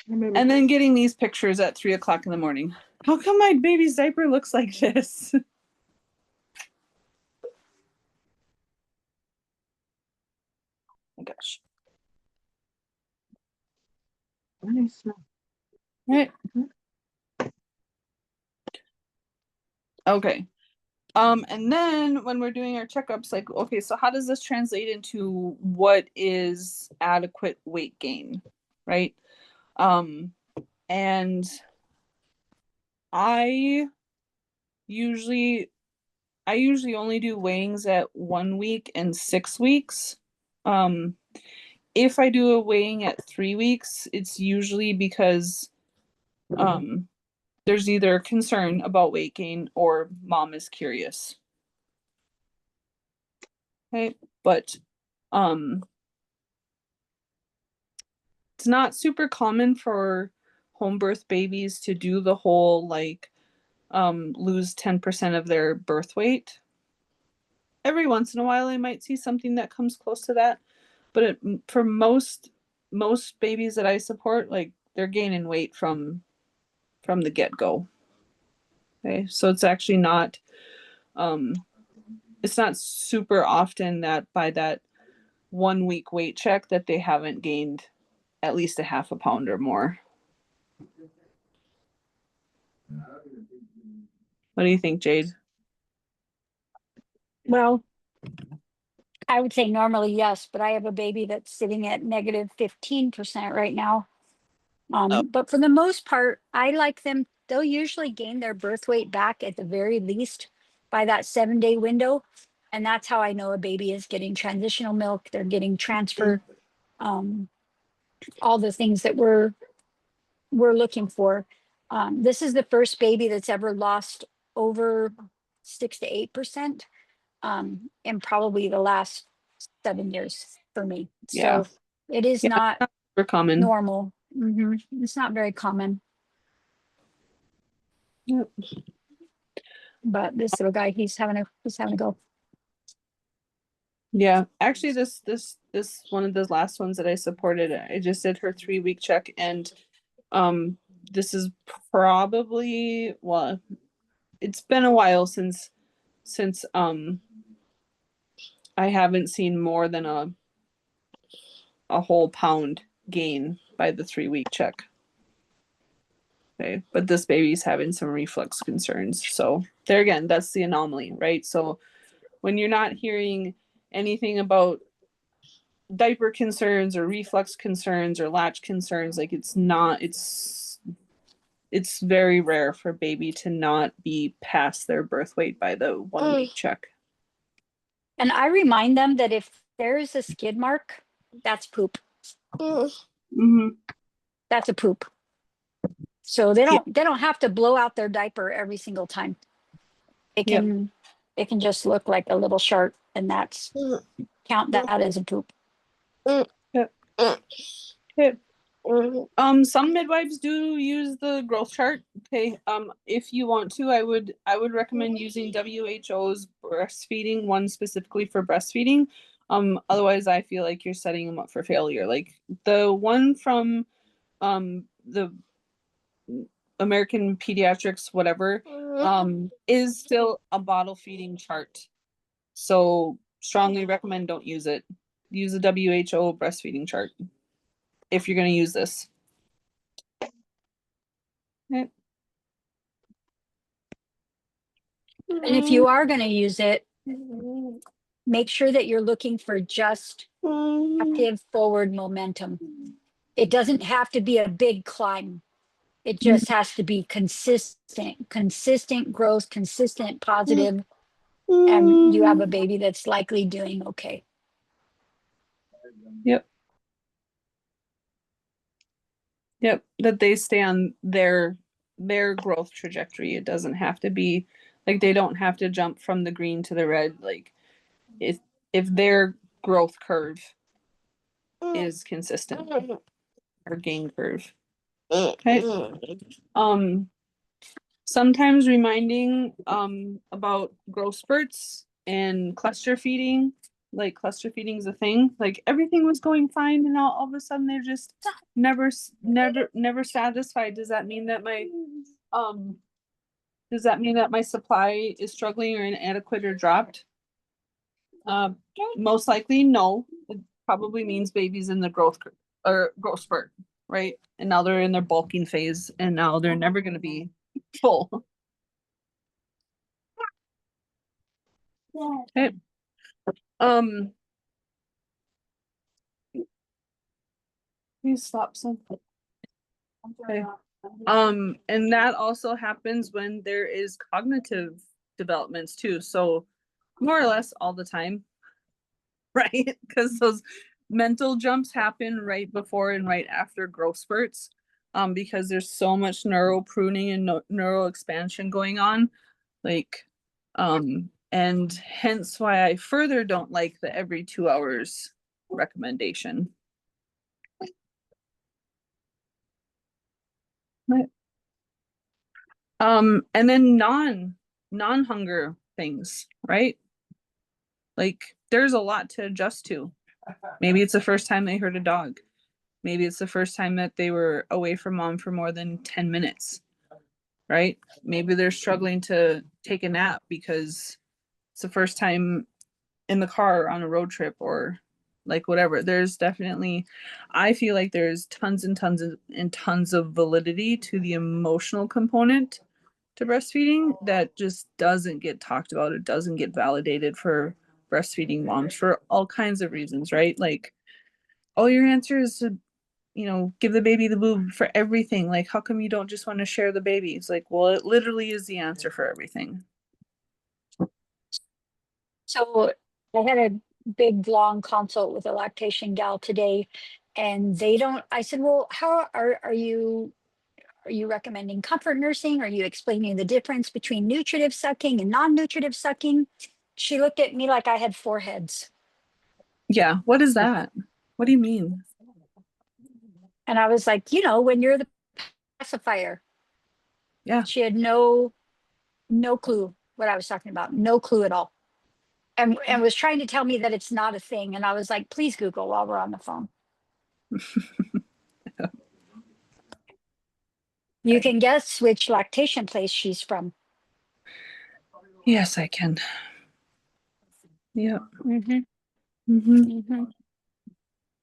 And then getting these pictures at 3 o'clock in the morning. How come my baby's diaper looks like this? Oh gosh. Nice. Right. Okay. And then when we're doing our checkups, like, okay, so how does this translate into what is adequate weight gain, right? And I usually only do weighings at 1 week and 6 weeks. If I do a weighing at 3 weeks, it's usually because there's either concern about weight gain or mom is curious. Okay, but it's not super common for home birth babies to do the whole like lose 10% of their birth weight. Every once in a while I might see something that comes close to that, but for most babies that I support, like they're gaining weight from the get-go. Okay, so it's actually not it's not super often that by that 1 week weight check that they haven't gained at least a half a pound or more. What do you think, Jade? Well, I would say normally yes, but I have a baby that's sitting at negative 15% right now. But for the most part, I like them. They'll usually gain their birth weight back at the very least by that 7-day window. And that's how I know a baby is getting transitional milk. They're getting transfer, all the things that we're looking for. This is the first baby that's ever lost over 6 to 8%, in probably the last 7 years for me. Yeah. So it is Yeah, not super common. normal. It's not very common. Yep. But this little guy, he's having a go. Yeah, actually this one of the last ones that I supported, I just did her 3-week check, and this is probably, well, it's been a while since I haven't seen more than a whole pound gain by the 3-week check. Okay, but this baby's having some reflux concerns. So there again, that's the anomaly, right? So when you're not hearing anything about diaper concerns or reflux concerns or latch concerns, like it's very rare for baby to not be past their birth weight by the 1 week check. And I remind them that if there is a skid mark, that's poop. Mm-hmm. That's a poop. So they don't have to blow out their diaper every single time. It can just look like a little shark, and that's count that as a poop. Yep. Some midwives do use the growth chart. Okay. If you want to, I would recommend using WHO's breastfeeding one specifically for breastfeeding. Otherwise I feel like you're setting them up for failure. Like the one from the American Pediatrics, whatever, is still a bottle feeding chart. So strongly recommend don't use it. Use a WHO breastfeeding chart if you're going to use this. Okay. And if you are going to use it, make sure that you're looking for just active forward momentum. It doesn't have to be a big climb. It just has to be consistent growth, consistent positive, and you have a baby that's likely doing okay. Yep, that they stay on their growth trajectory. It doesn't have to be like they don't have to jump from the green to the red. Like if their growth curve is consistent or gain curve. Okay. Sometimes reminding about growth spurts and cluster feeding. Like cluster feeding is a thing. Like everything was going fine, and all of a sudden they're just never satisfied. Does that mean that my supply is struggling or inadequate or dropped? Most likely no. It probably means baby's in the growth curve or growth spurt. right? And now they're in their bulking phase, and now they're never going to be full. Okay. Please stop something. Okay. And that also happens when there is cognitive developments too. So more or less all the time, right? Because those mental jumps happen right before and right after growth spurts. Because there's so much neural pruning and neural expansion going on. Like, and hence why I further don't like the every 2 hours recommendation. Right. And then non-hunger things, right? Like there's a lot to adjust to. Maybe it's the first time they heard a dog. Maybe it's the first time that they were away from mom for more than 10 minutes, right? Maybe they're struggling to take a nap because it's the first time in the car on a road trip or like whatever. There's definitely, I feel like there's tons and tons of validity to the emotional component to breastfeeding that just doesn't get talked about. It doesn't get validated for breastfeeding moms for all kinds of reasons, right? Like, oh, your answer is to, give the baby the boob for everything. Like, how come you don't just want to share the baby? It's like, well, it literally is the answer for everything. So I had a big long consult with a lactation gal today, and I said, well, how are you recommending comfort nursing? Are you explaining the difference between nutritive sucking and non-nutritive sucking? She looked at me like I had 4 heads. Yeah, what is that? What do you mean? And I was like, when you're the pacifier. Yeah. She had no clue what I was talking about, no clue at all. And was trying to tell me that it's not a thing. And I was like, please Google while we're on the phone. You can guess which lactation place she's from. Yes, I can. Yeah. Mm-hmm. Mm-hmm. Mm-hmm.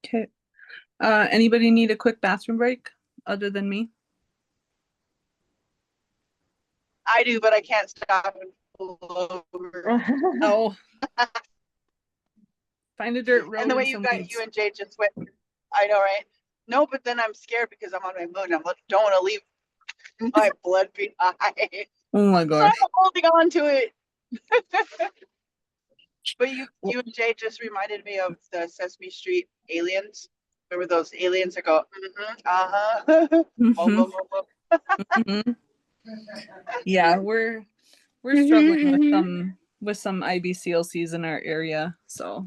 Okay. Anybody need a quick bathroom break other than me? I do, but I can't stop and pull over. Oh. Find a dirt road And the way some you weeds. and Jay just went, I know, right? No, but then I'm scared because I'm on my moon. Don't want to leave my blood behind. Oh my So gosh. I'm holding on to it. But you and Jay just reminded me of the Sesame Street aliens. Remember those aliens that go, uh-huh. Mhm. Yeah, we're struggling with some IBCLCs in our area. So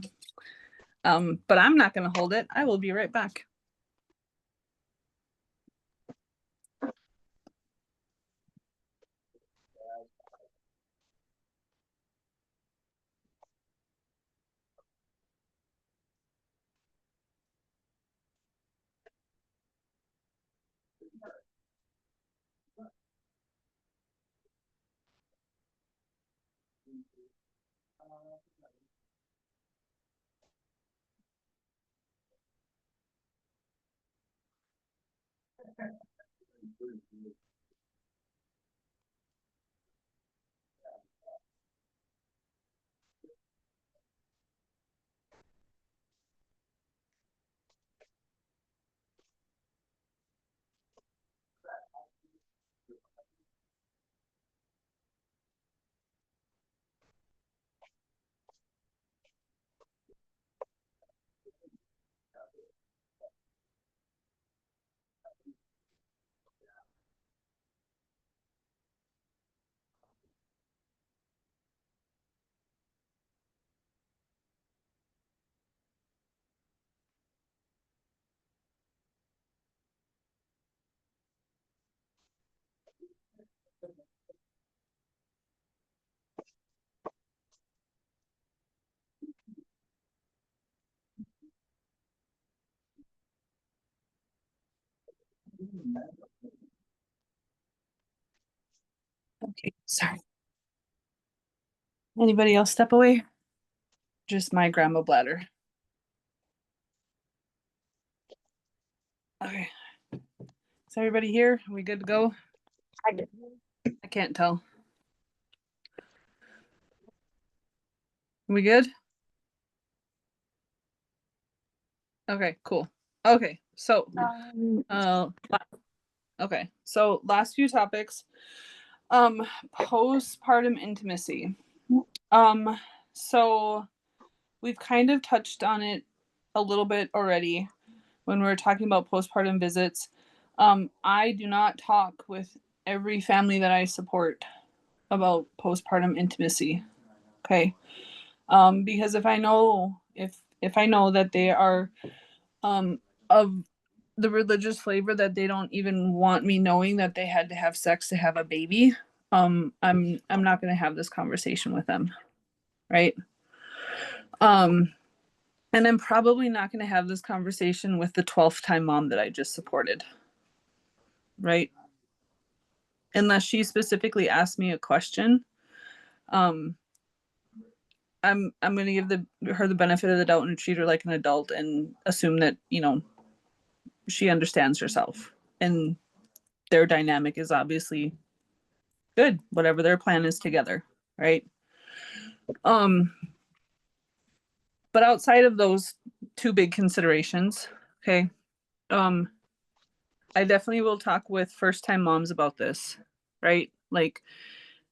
but I'm not gonna hold it. I will be right back. Okay, sorry. Anybody else step away? Just my grandma bladder. Okay. Is everybody here? Are we good to go? I- I can't tell. We good? Okay, cool. Okay, so okay, so last few topics. Postpartum intimacy. So we've kind of touched on it a little bit already when we were talking about postpartum visits. I do not talk with every family that I support about postpartum intimacy. Okay. Because if I know that they are of the religious flavor that they don't even want me knowing that they had to have sex to have a baby, I'm not going to have this conversation with them, right? And I'm probably not going to have this conversation with the 12th time mom that I just supported, right? Unless she specifically asked me a question. I'm going to give her the benefit of the doubt and treat her like an adult and assume that, you know, she understands herself and their dynamic is obviously good, whatever their plan is together, right? But outside of those two big considerations, okay, I definitely will talk with first time moms about this, right? Like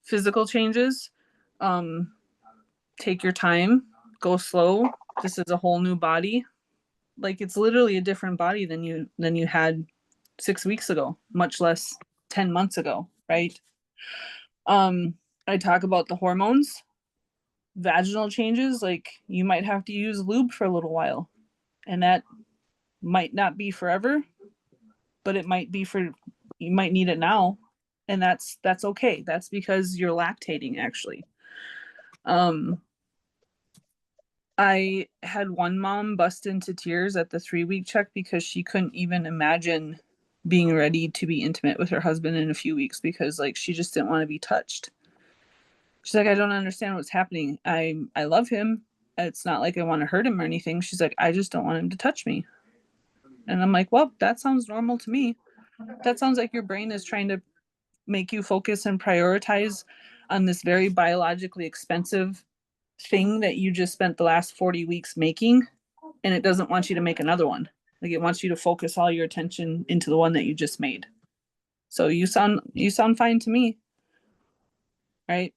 physical changes, take your time, go slow. This is a whole new body. Like it's literally a different body than you had 6 weeks ago, much less 10 months ago, right? I talk about the hormones, vaginal changes, like you might have to use lube for a little while. And that might not be forever, but it might be for you might need it now. And that's okay. That's because you're lactating actually. I had one mom bust into tears at the 3-week check because she couldn't even imagine being ready to be intimate with her husband in a few weeks because like she just didn't want to be touched. She's like, I don't understand what's happening. I love him. It's not like I want to hurt him or anything. She's like, I just don't want him to touch me. And I'm like, well, that sounds normal to me. That sounds like your brain is trying to make you focus and prioritize on this very biologically expensive thing that you just spent the last 40 weeks making, and it doesn't want you to make another one. Like it wants you to focus all your attention into the one that you just made. So you sound fine to me, right?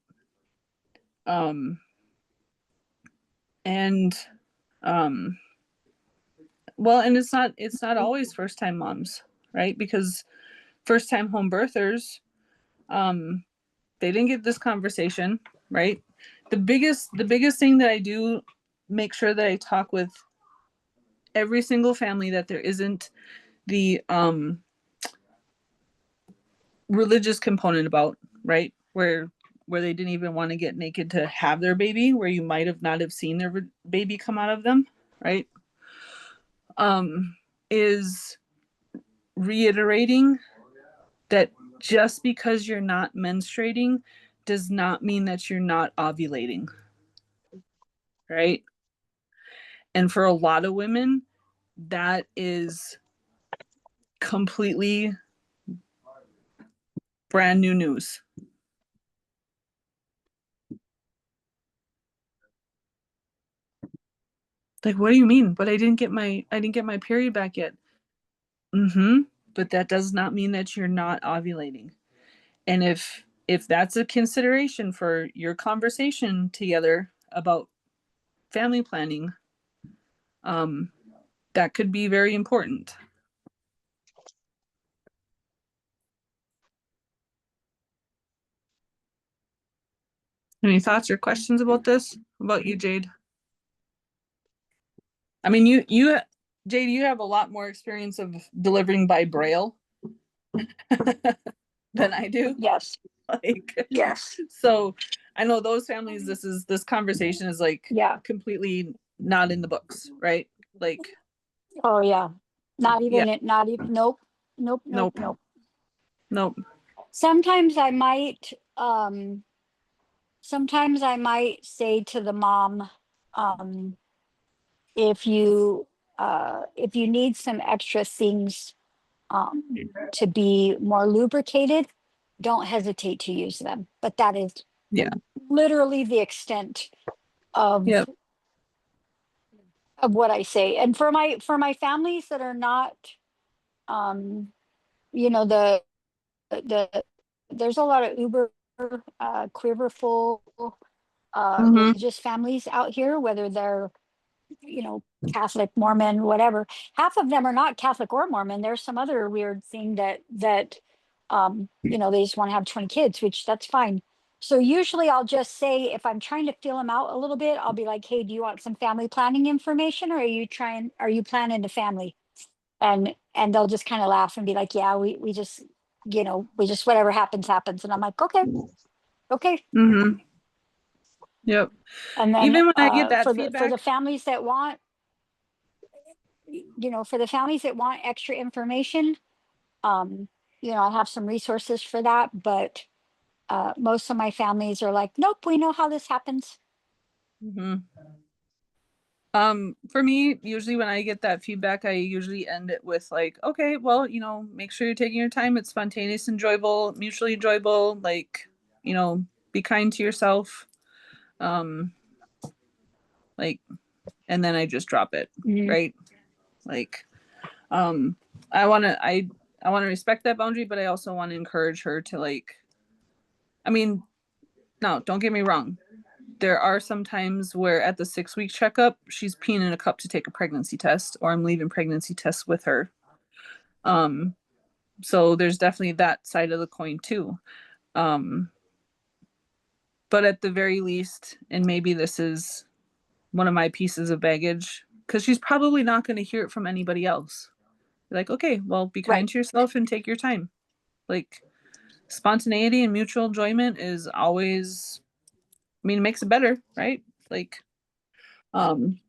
And well, and it's not always first time moms, right? Because first time home birthers, they didn't get this conversation, right? The biggest thing that I do make sure that I talk with every single family that there isn't the religious component about, right? Where they didn't even want to get naked to have their baby, where you might have not have seen their baby come out of them, right? Is reiterating that just because you're not menstruating does not mean that you're not ovulating, right? And for a lot of women, that is completely brand new news. Like, what do you mean? But I didn't get my period back yet. But that does not mean that you're not ovulating. And if that's a consideration for your conversation together about family planning, that could be very important. Any thoughts or questions about this? About you, Jade? I mean, you, Jade, you have a lot more experience of delivering by Braille than I do. Yes, Like, yes, so I know those families, this conversation is like yeah. completely not in the books, right? Like, Oh, yeah. Not even, yeah, not even, nope, nope, nope, nope, nope. nope. Sometimes I might, sometimes I might say to the mom, if you need some extra things, to be more lubricated, don't hesitate to use them. But that is Yeah. literally the extent of Yep. of what I say. And for my families that are not, you know, the there's a lot of uber quiverful Mhm. religious families out here, whether they're, you know, Catholic, Mormon, whatever. Half of them are not Catholic or Mormon. There's some other weird thing that you know, they just want to have 20 kids, which that's fine. So usually I'll just say, if I'm trying to feel them out a little bit, I'll be like, hey, do you want some family planning information, or are you planning a family? And they'll just kind of laugh and be like, yeah, we just, you know, we just, whatever happens, happens. And I'm like, okay, okay. Mhm. Yep. And then Even when I get that for the feedback, families that want, you know, for the families that want extra information, you know, I have some resources for that, but most of my families are like, nope, we know how this happens. mhm. For me, usually when I get that feedback, I usually end it with like, okay, well, you know, make sure you're taking your time. It's spontaneous, enjoyable, mutually enjoyable. Like, you know, be kind to yourself. Um, like, and then I just drop it, Mhm. right? Like, um, I want to, I want to respect that boundary, but I also want to encourage her to like, I mean, no, don't get me wrong. There are some times where at the 6-week checkup, she's peeing in a cup to take a pregnancy test, or I'm leaving pregnancy tests with her. Um, so there's definitely that side of the coin too. Um, but at the very least, and maybe this is one of my pieces of baggage, because she's probably not going to hear it from anybody else. Like, okay, well, be kind Right. to yourself and take your time. Like, spontaneity and mutual enjoyment is always, I mean, it makes it better, right? Like, um,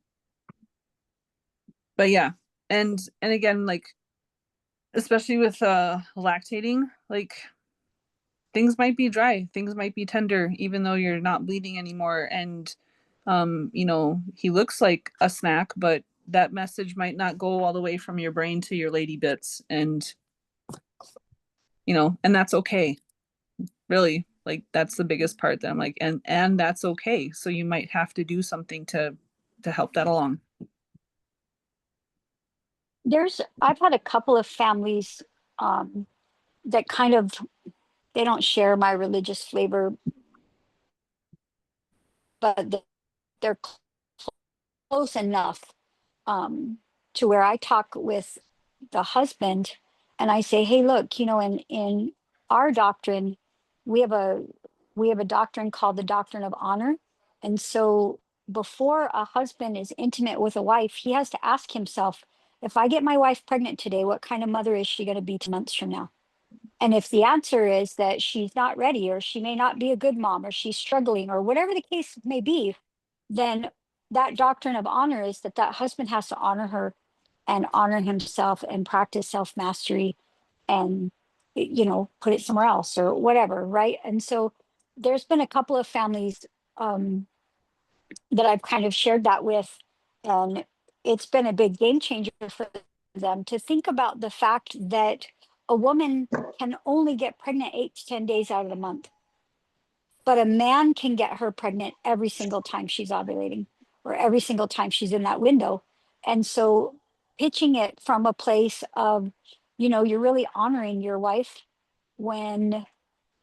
but yeah. And again, like, especially with lactating, like things might be dry, things might be tender, even though you're not bleeding anymore. And you know, he looks like a snack, but that message might not go all the way from your brain to your lady bits. And you know, and that's okay. Really. Like that's the biggest part that I'm like, and that's okay. So you might have to do something to help that along. I've had a couple of families um, that kind of, they don't share my religious flavor, but they're close enough to where I talk with the husband and I say, hey, look, you know, in our doctrine, we have a doctrine called the doctrine of honor. And so before a husband is intimate with a wife, he has to ask himself, if I get my wife pregnant today, what kind of mother is she going to be 2 months from now? And if the answer is that she's not ready, or she may not be a good mom, or she's struggling, or whatever the case may be, then that doctrine of honor is that that husband has to honor her and honor himself and practice self mastery and, you know, put it somewhere else or whatever, right? And so there's been a couple of families that I've kind of shared that with, and it's been a big game changer for them to think about the fact that a woman can only get pregnant 8 to 10 days out of the month, but a man can get her pregnant every single time she's ovulating or every single time she's in that window. And so pitching it from a place of, you know, you're really honoring your wife when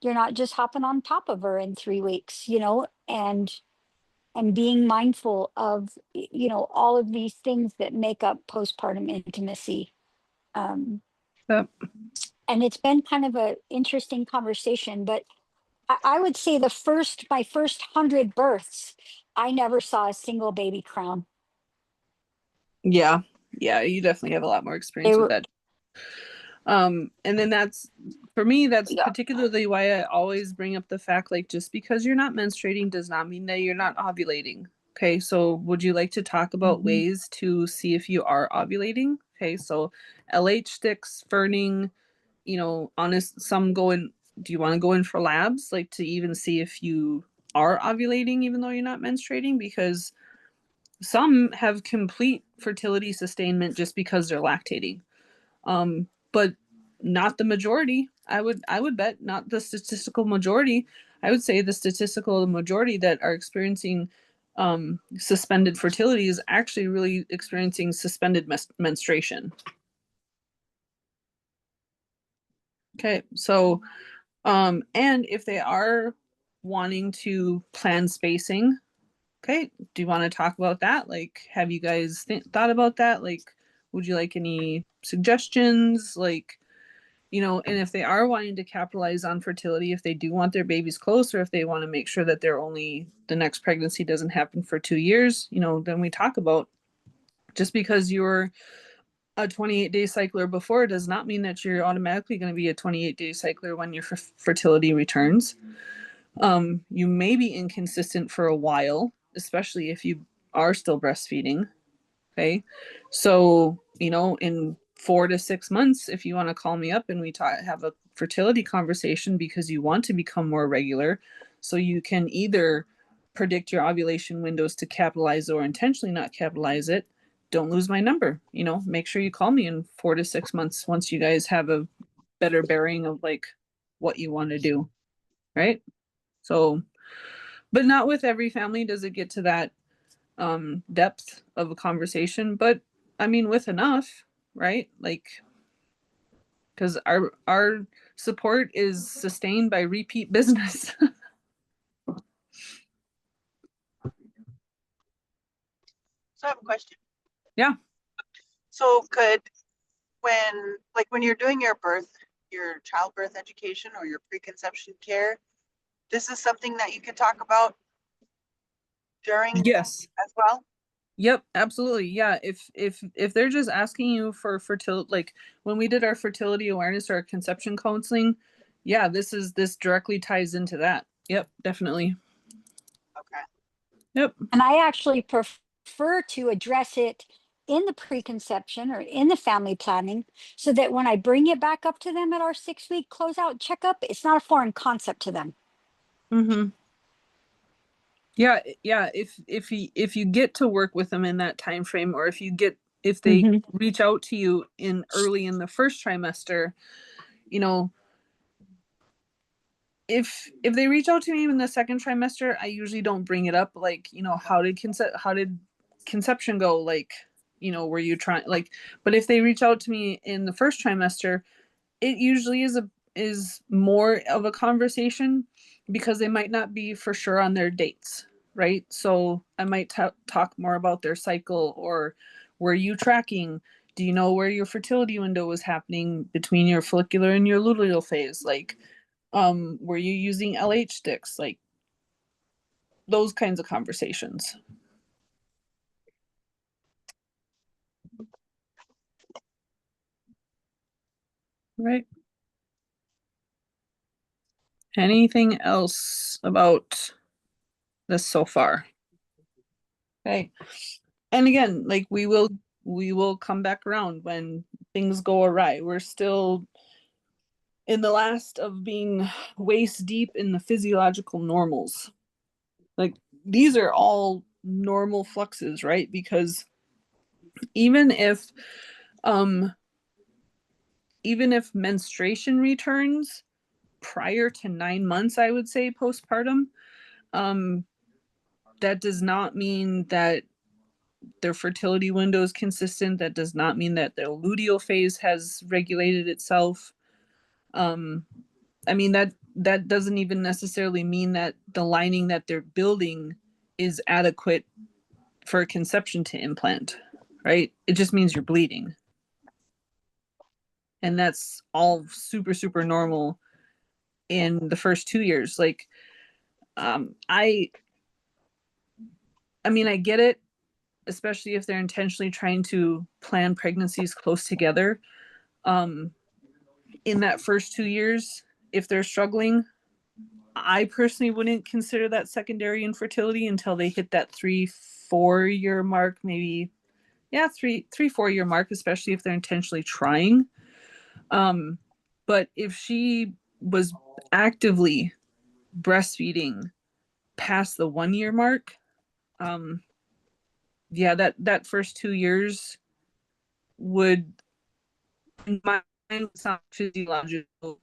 you're not just hopping on top of her in 3 weeks, you know, and being mindful of, you know, all of these things that make up postpartum intimacy. Um, Yep. and it's been kind of a interesting conversation, but I would say my first 100 births, I never saw a single baby crown. Yeah. Yeah, you definitely have a lot more They experience with were, that. And then that's for me, that's yeah. particularly why I always bring up the fact like just because you're not menstruating does not mean that you're not ovulating. Okay, so would you like to talk about Mhm. ways to see if you are ovulating? Okay, so LH sticks, ferning, you know, honest, some go in. Do you want to go in for labs, like to even see if you are ovulating even though you're not menstruating? Because some have complete fertility sustainment just because they're lactating. But not the majority. I would bet not the statistical majority. I would say the statistical majority that are experiencing suspended fertility is actually really experiencing suspended menstruation. Okay, so and if they are wanting to plan spacing, okay, do you want to talk about that? Like, have you guys thought about that? Like, would you like any suggestions? Like, you know, and if they are wanting to capitalize on fertility, if they do want their babies close, or if they want to make sure that the next pregnancy doesn't happen for 2 years, you know, then we talk about, just because you're a 28-day cycler before does not mean that you're automatically going to be a 28-day cycler when your fertility returns. You may be inconsistent for a while, especially if you are still breastfeeding. Okay. So, you know, in 4 to 6 months, if you want to call me up and we have a fertility conversation because you want to become more regular, so you can either predict your ovulation windows to capitalize or intentionally not capitalize it, don't lose my number. You know, make sure you call me in 4 to 6 months once you guys have a better bearing of like what you want to do. Right. So, but not with every family does it get to that depth of a conversation, but I mean with enough, right? Like, because our support is sustained by repeat business. So I have a question. Yeah. So when you're doing your childbirth education or your preconception care, this is something that you can talk about during Yes. as well? Yep, absolutely. Yeah, if they're just asking you for fertility, like when we did our fertility awareness or our conception counseling, yeah, this directly ties into that. Yep, definitely. Okay. Yep. And I actually prefer to address it in the preconception or in the family planning, so that when I bring it back up to them at our 6-week closeout checkup, it's not a foreign concept to them. Mm-hmm. Yeah, yeah. If you get to work with them in that time frame, or if they Mhm. reach out to you in early in the first trimester, you know, if they reach out to me in the second trimester, I usually don't bring it up. Like, you know, how did conception go? Like, you know, were you trying like? But if they reach out to me in the first trimester, it usually is more of a conversation, because they might not be for sure on their dates, right? So I might talk more about their cycle, or were you tracking? Do you know where your fertility window was happening between your follicular and your luteal phase? Like, were you using LH sticks? Like those kinds of conversations. Right. Anything else about this so far? Okay. And again, like we will come back around when things go awry. We're still in the last of being waist deep in the physiological normals. Like these are all normal fluxes, right? Because even if um even if menstruation returns prior to 9 months, I would say postpartum, um that does not mean that their fertility window is consistent. That does not mean that their luteal phase has regulated itself. Um, I mean that doesn't even necessarily mean that the lining that they're building is adequate for conception to implant, right? It just means you're bleeding, and that's all super super normal in the first 2 years. Like, um, I I mean I get it, especially if they're intentionally trying to plan pregnancies close together. Um, in that first 2 years, if they're struggling, I personally wouldn't consider that secondary infertility until they hit that 3-4 year mark, maybe. Yeah, 3-4 year mark, especially if they're intentionally trying. Um, but if she was actively breastfeeding past the 1 year mark, um, yeah, that first 2 years would, in my some physiological,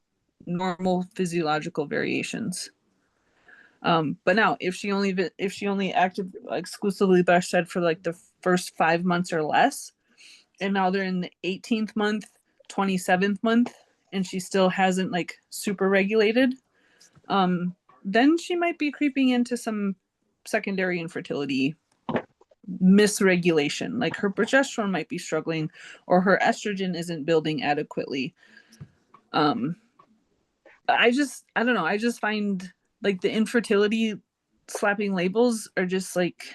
normal physiological variations. But now if she only acted exclusively breastfed for like the first 5 months or less, and now they're in the 18th month, 27th month, and she still hasn't like super regulated, then she might be creeping into some secondary infertility misregulation. Like her progesterone might be struggling, or her estrogen isn't building adequately. I don't know. I just find like the infertility slapping labels are just like,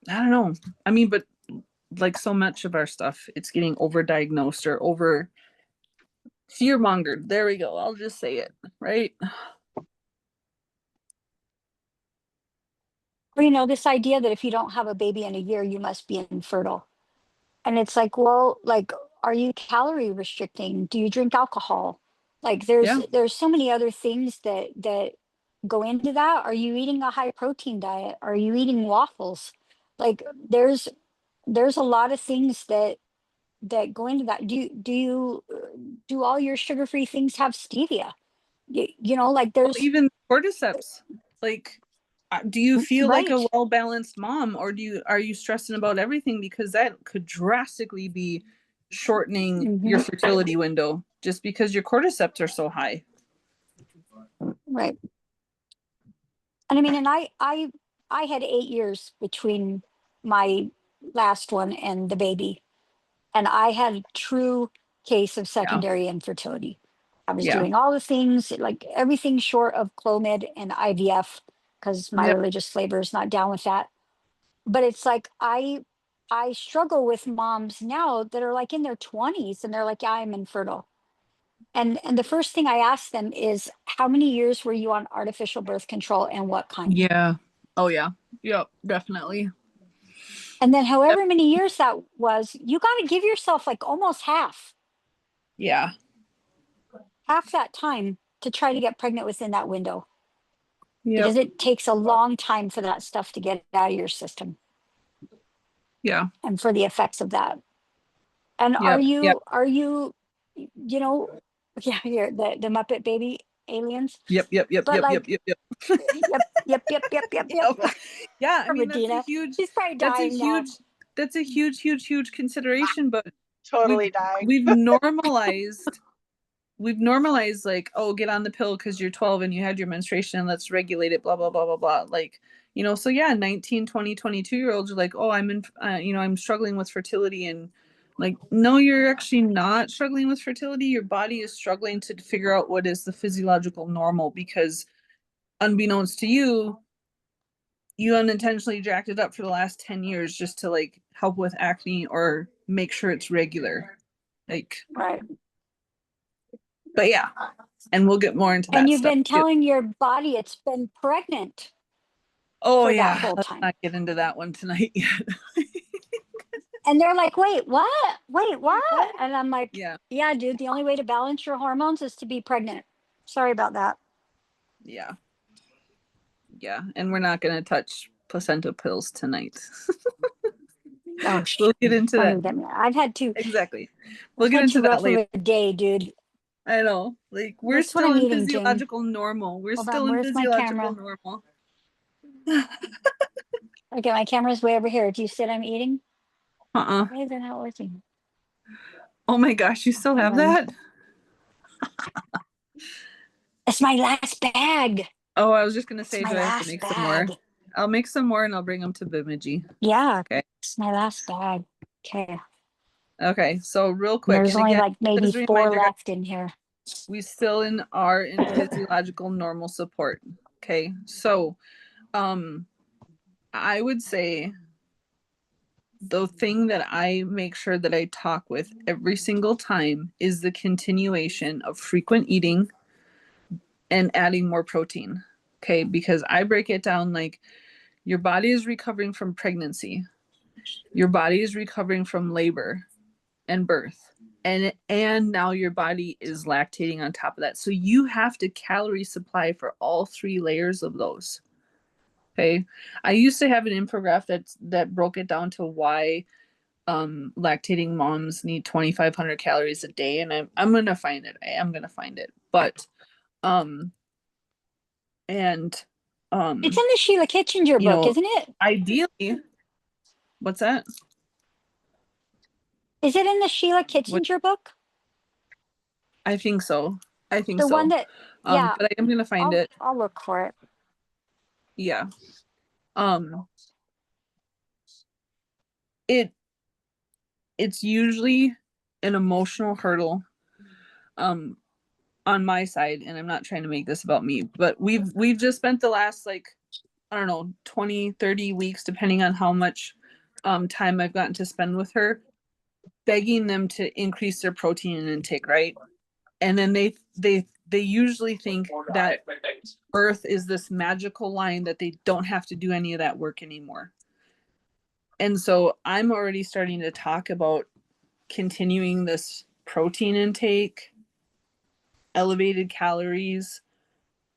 I don't know. I mean, but like so much of our stuff, it's getting overdiagnosed or over fear mongered. There we go. I'll just say it, right? Or, you know, this idea that if you don't have a baby in a year, you must be infertile. And it's like, well, like, are you calorie restricting? Do you drink alcohol? Like Yeah. there's so many other things that go into that. Are you eating a high protein diet? Are you eating waffles? Like there's a lot of things that go into that. Do all your sugar-free things have stevia? You know, like Well, there's even cordyceps. Like, do you feel like a right. well-balanced mom, or are you stressing about everything? Because that could drastically be shortening your Mhm, fertility window just because your cordyceps are so high. right. And I mean, and I had 8 years between my last one and the baby, and I had a true case of Yeah. secondary infertility. I was Yeah. doing all the things, like everything short of Clomid and IVF, because my Yep. religious flavor is not down with that. But it's like I struggle with moms now that are like in their 20s and they're like, yeah, I'm infertile. And the first thing I ask them is, how many years were you on artificial birth control and what kind? Yeah. Oh yeah. Yep. Definitely. And then Yep. however many years that was, you got to give yourself like almost Yeah. half that time to try to get pregnant within that window, Yep. because it takes a long time for that stuff to get out of your system Yeah. and for the effects of that. And Yep. Yep. are you, you know, yeah, you're the Muppet baby aliens, Yep. Yep. Yep. but Yep. Yep. like, Yep. Yep. yep. Yep. Yeah. I Or mean, Medina, she's probably that's a dying now. huge, huge consideration. But Totally dying. we've normalized like, oh, get on the pill because you're 12 and you had your menstruation, let's regulate it, blah blah blah blah blah. Like, you know, so yeah, 19, 20, 22 year olds are like, oh, I'm struggling with fertility. And like, no, you're actually not struggling with fertility. Your body is struggling to figure out what is the physiological normal, because unbeknownst to you, you unintentionally jacked it up for the last 10 years just to like help with acne or make sure it's regular. Like, Right. but yeah, and we'll get more into And that you've stuff. been telling your body it's been pregnant Oh for that yeah, whole let's time. not get into that one tonight yet. And they're like, wait, what? Wait, what? And I'm like, Yeah, yeah, dude, the only way to balance your hormones is to be pregnant. Sorry about that. yeah, yeah, and we're not gonna touch placenta pills tonight. Oh, We'll get into don't that. even get me. I've had too, Exactly. We'll I've get had into too that rough of later. a day, dude. I know. Like, we're That's what still I'm in eating, Jane. physiological normal. We're Hold still on, in where's my physiological camera? normal. Okay, my camera's way over here. Do you see what I'm eating? Uh-uh. Why is it not working? Oh my gosh, you still have that? It's my last bag. Oh, I was just gonna It's say, my do I have to last make some more? bag. I'll make some more and I'll bring them to Bimiji. Yeah, Okay. it's my last bag. Okay. Okay, so real And quick, there's and only again, like maybe as a 4 reminder, left in here. we still are in physiological normal support. Okay, so I would say the thing that I make sure that I talk with every single time is the continuation of frequent eating and adding more protein. Okay, because I break it down like, your body is recovering from pregnancy, your body is recovering from labor and birth, and now your body is lactating on top of that. So you have to calorie supply for all 3 layers of those. Okay, I used to have an infographic that broke it down to why lactating moms need 2,500 calories a day, and I'm gonna find it. I am gonna find it. But and It's in the Sheila Kitchinger you book, know, isn't it? ideally, what's that? Is it in the Sheila Kitchinger book? I think so. I think The so. one that, yeah, But I am gonna find it. I'll look for it. Yeah. It it's usually an emotional hurdle on my side, and I'm not trying to make this about me, but we've just spent the last, like, I don't know, 20, 30 weeks, depending on how much time I've gotten to spend with her, begging them to increase their protein intake, right? And then they usually think that birth is this magical line that they don't have to do any of that work anymore. And so I'm already starting to talk about continuing this protein intake, elevated calories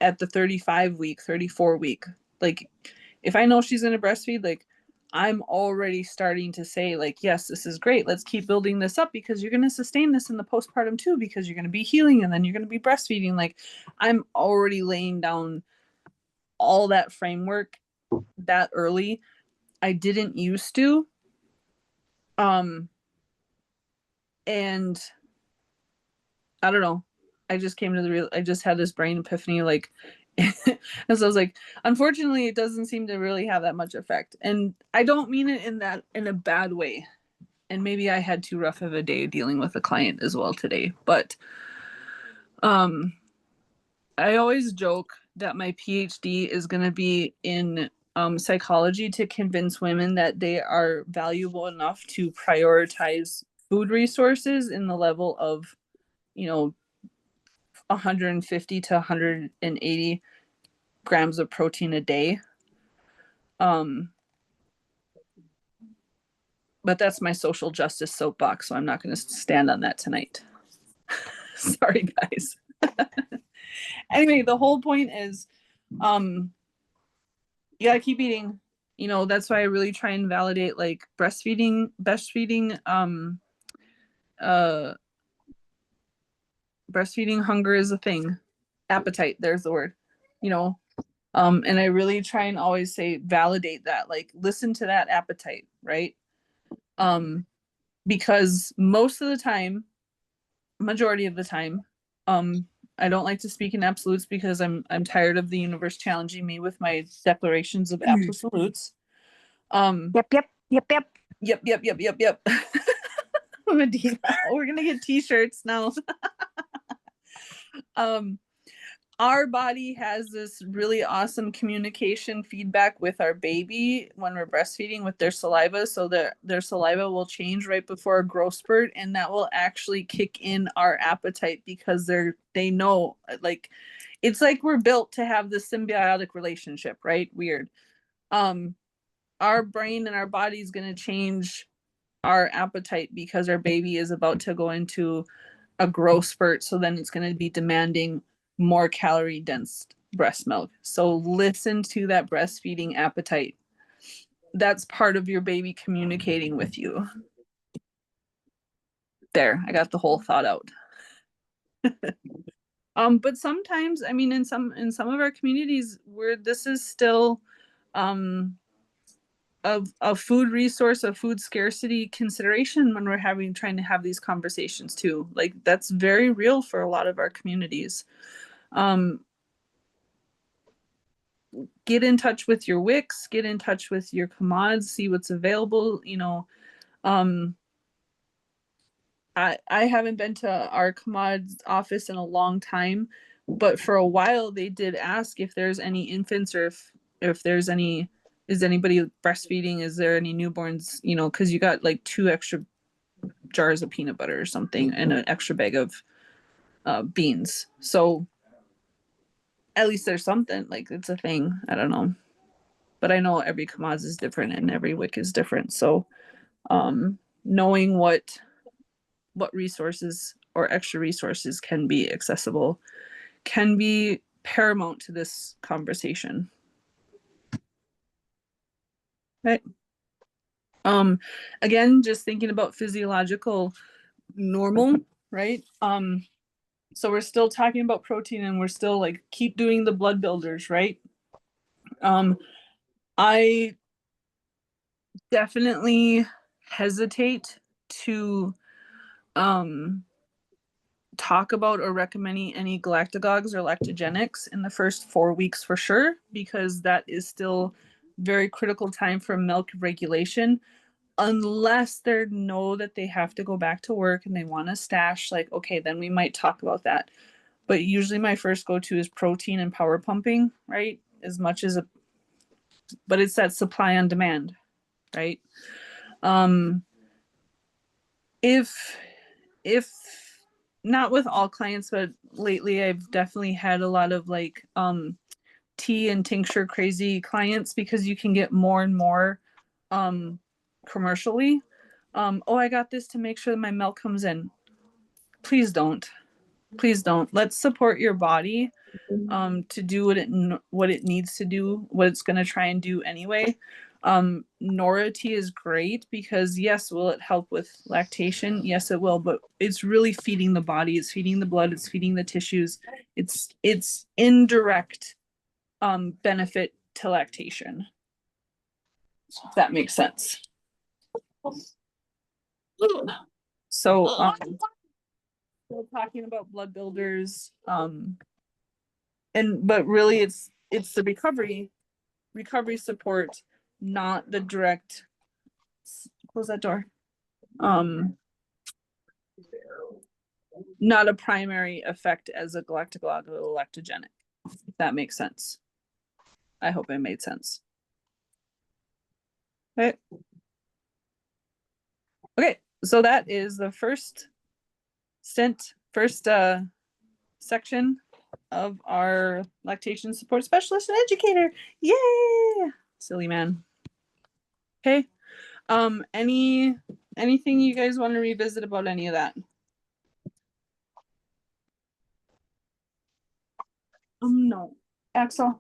at the 35 week, 34 week. Like, if I know she's going to breastfeed, like, I'm already starting to say, like, yes, this is great. Let's keep building this up, because you're going to sustain this in the postpartum too, because you're going to be healing and then you're going to be breastfeeding. Like, I'm already laying down all that framework that early. I didn't used to. And I don't know. I just came to I just had this brain epiphany, like, and so I was like, unfortunately, it doesn't seem to really have that much effect. And I don't mean it in a bad way. And maybe I had too rough of a day dealing with a client as well today. But I always joke that my PhD is going to be in psychology, to convince women that they are valuable enough to prioritize food resources in the level of, 150 to 180 grams of protein a day. But that's my social justice soapbox, so I'm not going to stand on that tonight. Sorry, guys. Anyway, the whole point is, you gotta keep eating. That's why I really try and validate, like, breastfeeding, breastfeeding hunger is a thing. Appetite, there's the word. And I really try and always say, validate that, like, listen to that appetite, right? Because most of the time, majority of the time, I don't like to speak in absolutes, because I'm tired of the universe challenging me with my declarations of absolutes. Yep. Medina, we're gonna get t-shirts now. Our body has this really awesome communication feedback with our baby when we're breastfeeding with their saliva, so that their saliva will change right before a growth spurt, and that will actually kick in our appetite, because they know, like, it's like we're built to have this symbiotic relationship, right? Weird. Our brain and our body is going to change our appetite because our baby is about to go into a growth spurt, so then it's going to be demanding more calorie dense breast milk. So listen to that breastfeeding appetite. That's part of your baby communicating with you. There, I got the whole thought out. But sometimes, I mean, in some of our communities where this is still a food resource, a food scarcity consideration when we're trying to have these conversations too. Like, that's very real for a lot of our communities. Get in touch with your Wix, get in touch with your commods, see what's available. I haven't been to our commods office in a long time, but for a while they did ask if there's any infants, or if there's any, is anybody breastfeeding, is there any newborns, because you got like 2 extra jars of peanut butter or something, and an extra bag of beans. So at least there's something, like, it's a thing. I don't know, but I know every commods is different and every WIC is different. So knowing what resources or extra resources can be accessible can be paramount to this conversation. Right. Again, just thinking about physiological normal, right? So we're still talking about protein and we're still like keep doing the blood builders, right? I definitely hesitate to talk about or recommend any galactagogues or lactogenics in the first 4 weeks for sure, because that is still very critical time for milk regulation, unless they know that they have to go back to work and they want to stash, like, okay, then we might talk about that. But usually my first go-to is protein and power pumping, right? As much as but it's that supply on demand, right? If not with all clients, but lately I've definitely had a lot of like tea and tincture crazy clients, because you can get more and more commercially. Oh, I got this to make sure that my milk comes in. Please don't. Please don't. Let's support your body to do what it needs to do, what it's going to try and do anyway. Nora tea is great because yes, will it help with lactation? Yes, it will, but it's really feeding the body, it's feeding the blood, it's feeding the tissues. It's indirect benefit to lactation. If that makes sense. So we're talking about blood builders, but really it's the recovery support, not the direct, close that door, not a primary effect as a galactagogue or lactogenic, if that makes sense. I hope it made sense. Okay, so that is the first section of our lactation support specialist and educator. Yay! Silly man. Okay. Anything you guys want to revisit about any of that? No. Axel.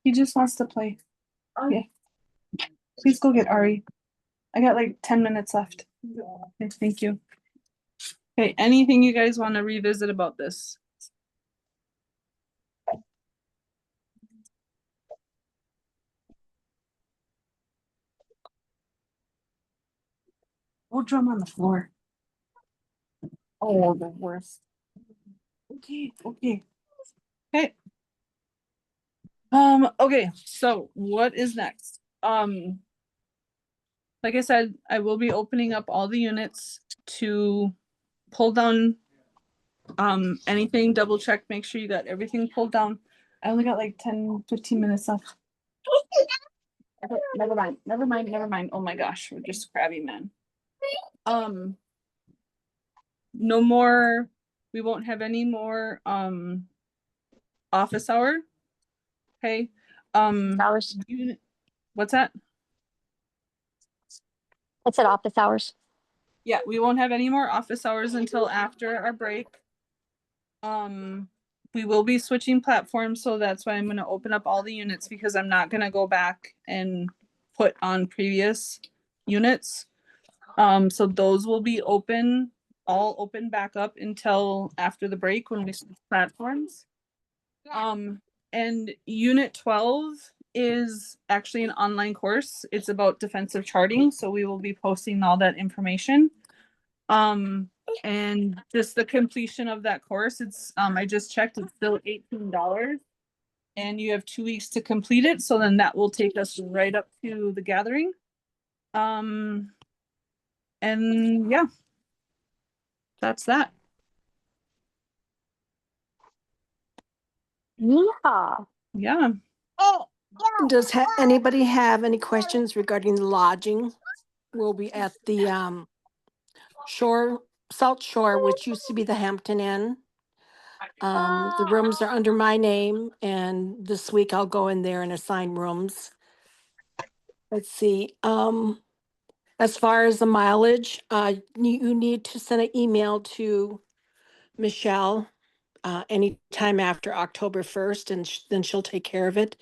He just wants to play. Okay. Please go get Ari. I got like 10 minutes left. Okay, thank you. Okay, anything you guys want to revisit about this? We'll drum on the floor. Oh, the worst. Okay. Okay. Okay, so what is next? Like I said, I will be opening up all the units to pull down anything, double check, make sure you got everything pulled down. I only got like 10-15 minutes left. Okay, never mind. Oh my gosh, we're just crabby, man. No more, we won't have any more office hour. Okay. Hours. What's that? I said office hours. Yeah, we won't have any more office hours until after our break. We will be switching platforms, so that's why I'm going to open up all the units, because I'm not going to go back and put on previous units. So those will be all open back up until after the break when we switch platforms. And unit 12 is actually an online course. It's about defensive charting, so we will be posting all that information. And just the completion of that course, it's I just checked, it's still $18, and you have 2 weeks to complete it, so then that will take us right up to the gathering. And yeah, that's that. Yeehaw. Yeah. Does anybody have any questions regarding the lodging? We'll be at the South Shore, which used to be the Hampton Inn. The rooms are under my name, and this week I'll go in there and assign rooms. Let's see. As far as the mileage, you need to send an email to Michelle anytime after October 1st, and then she'll take care of it.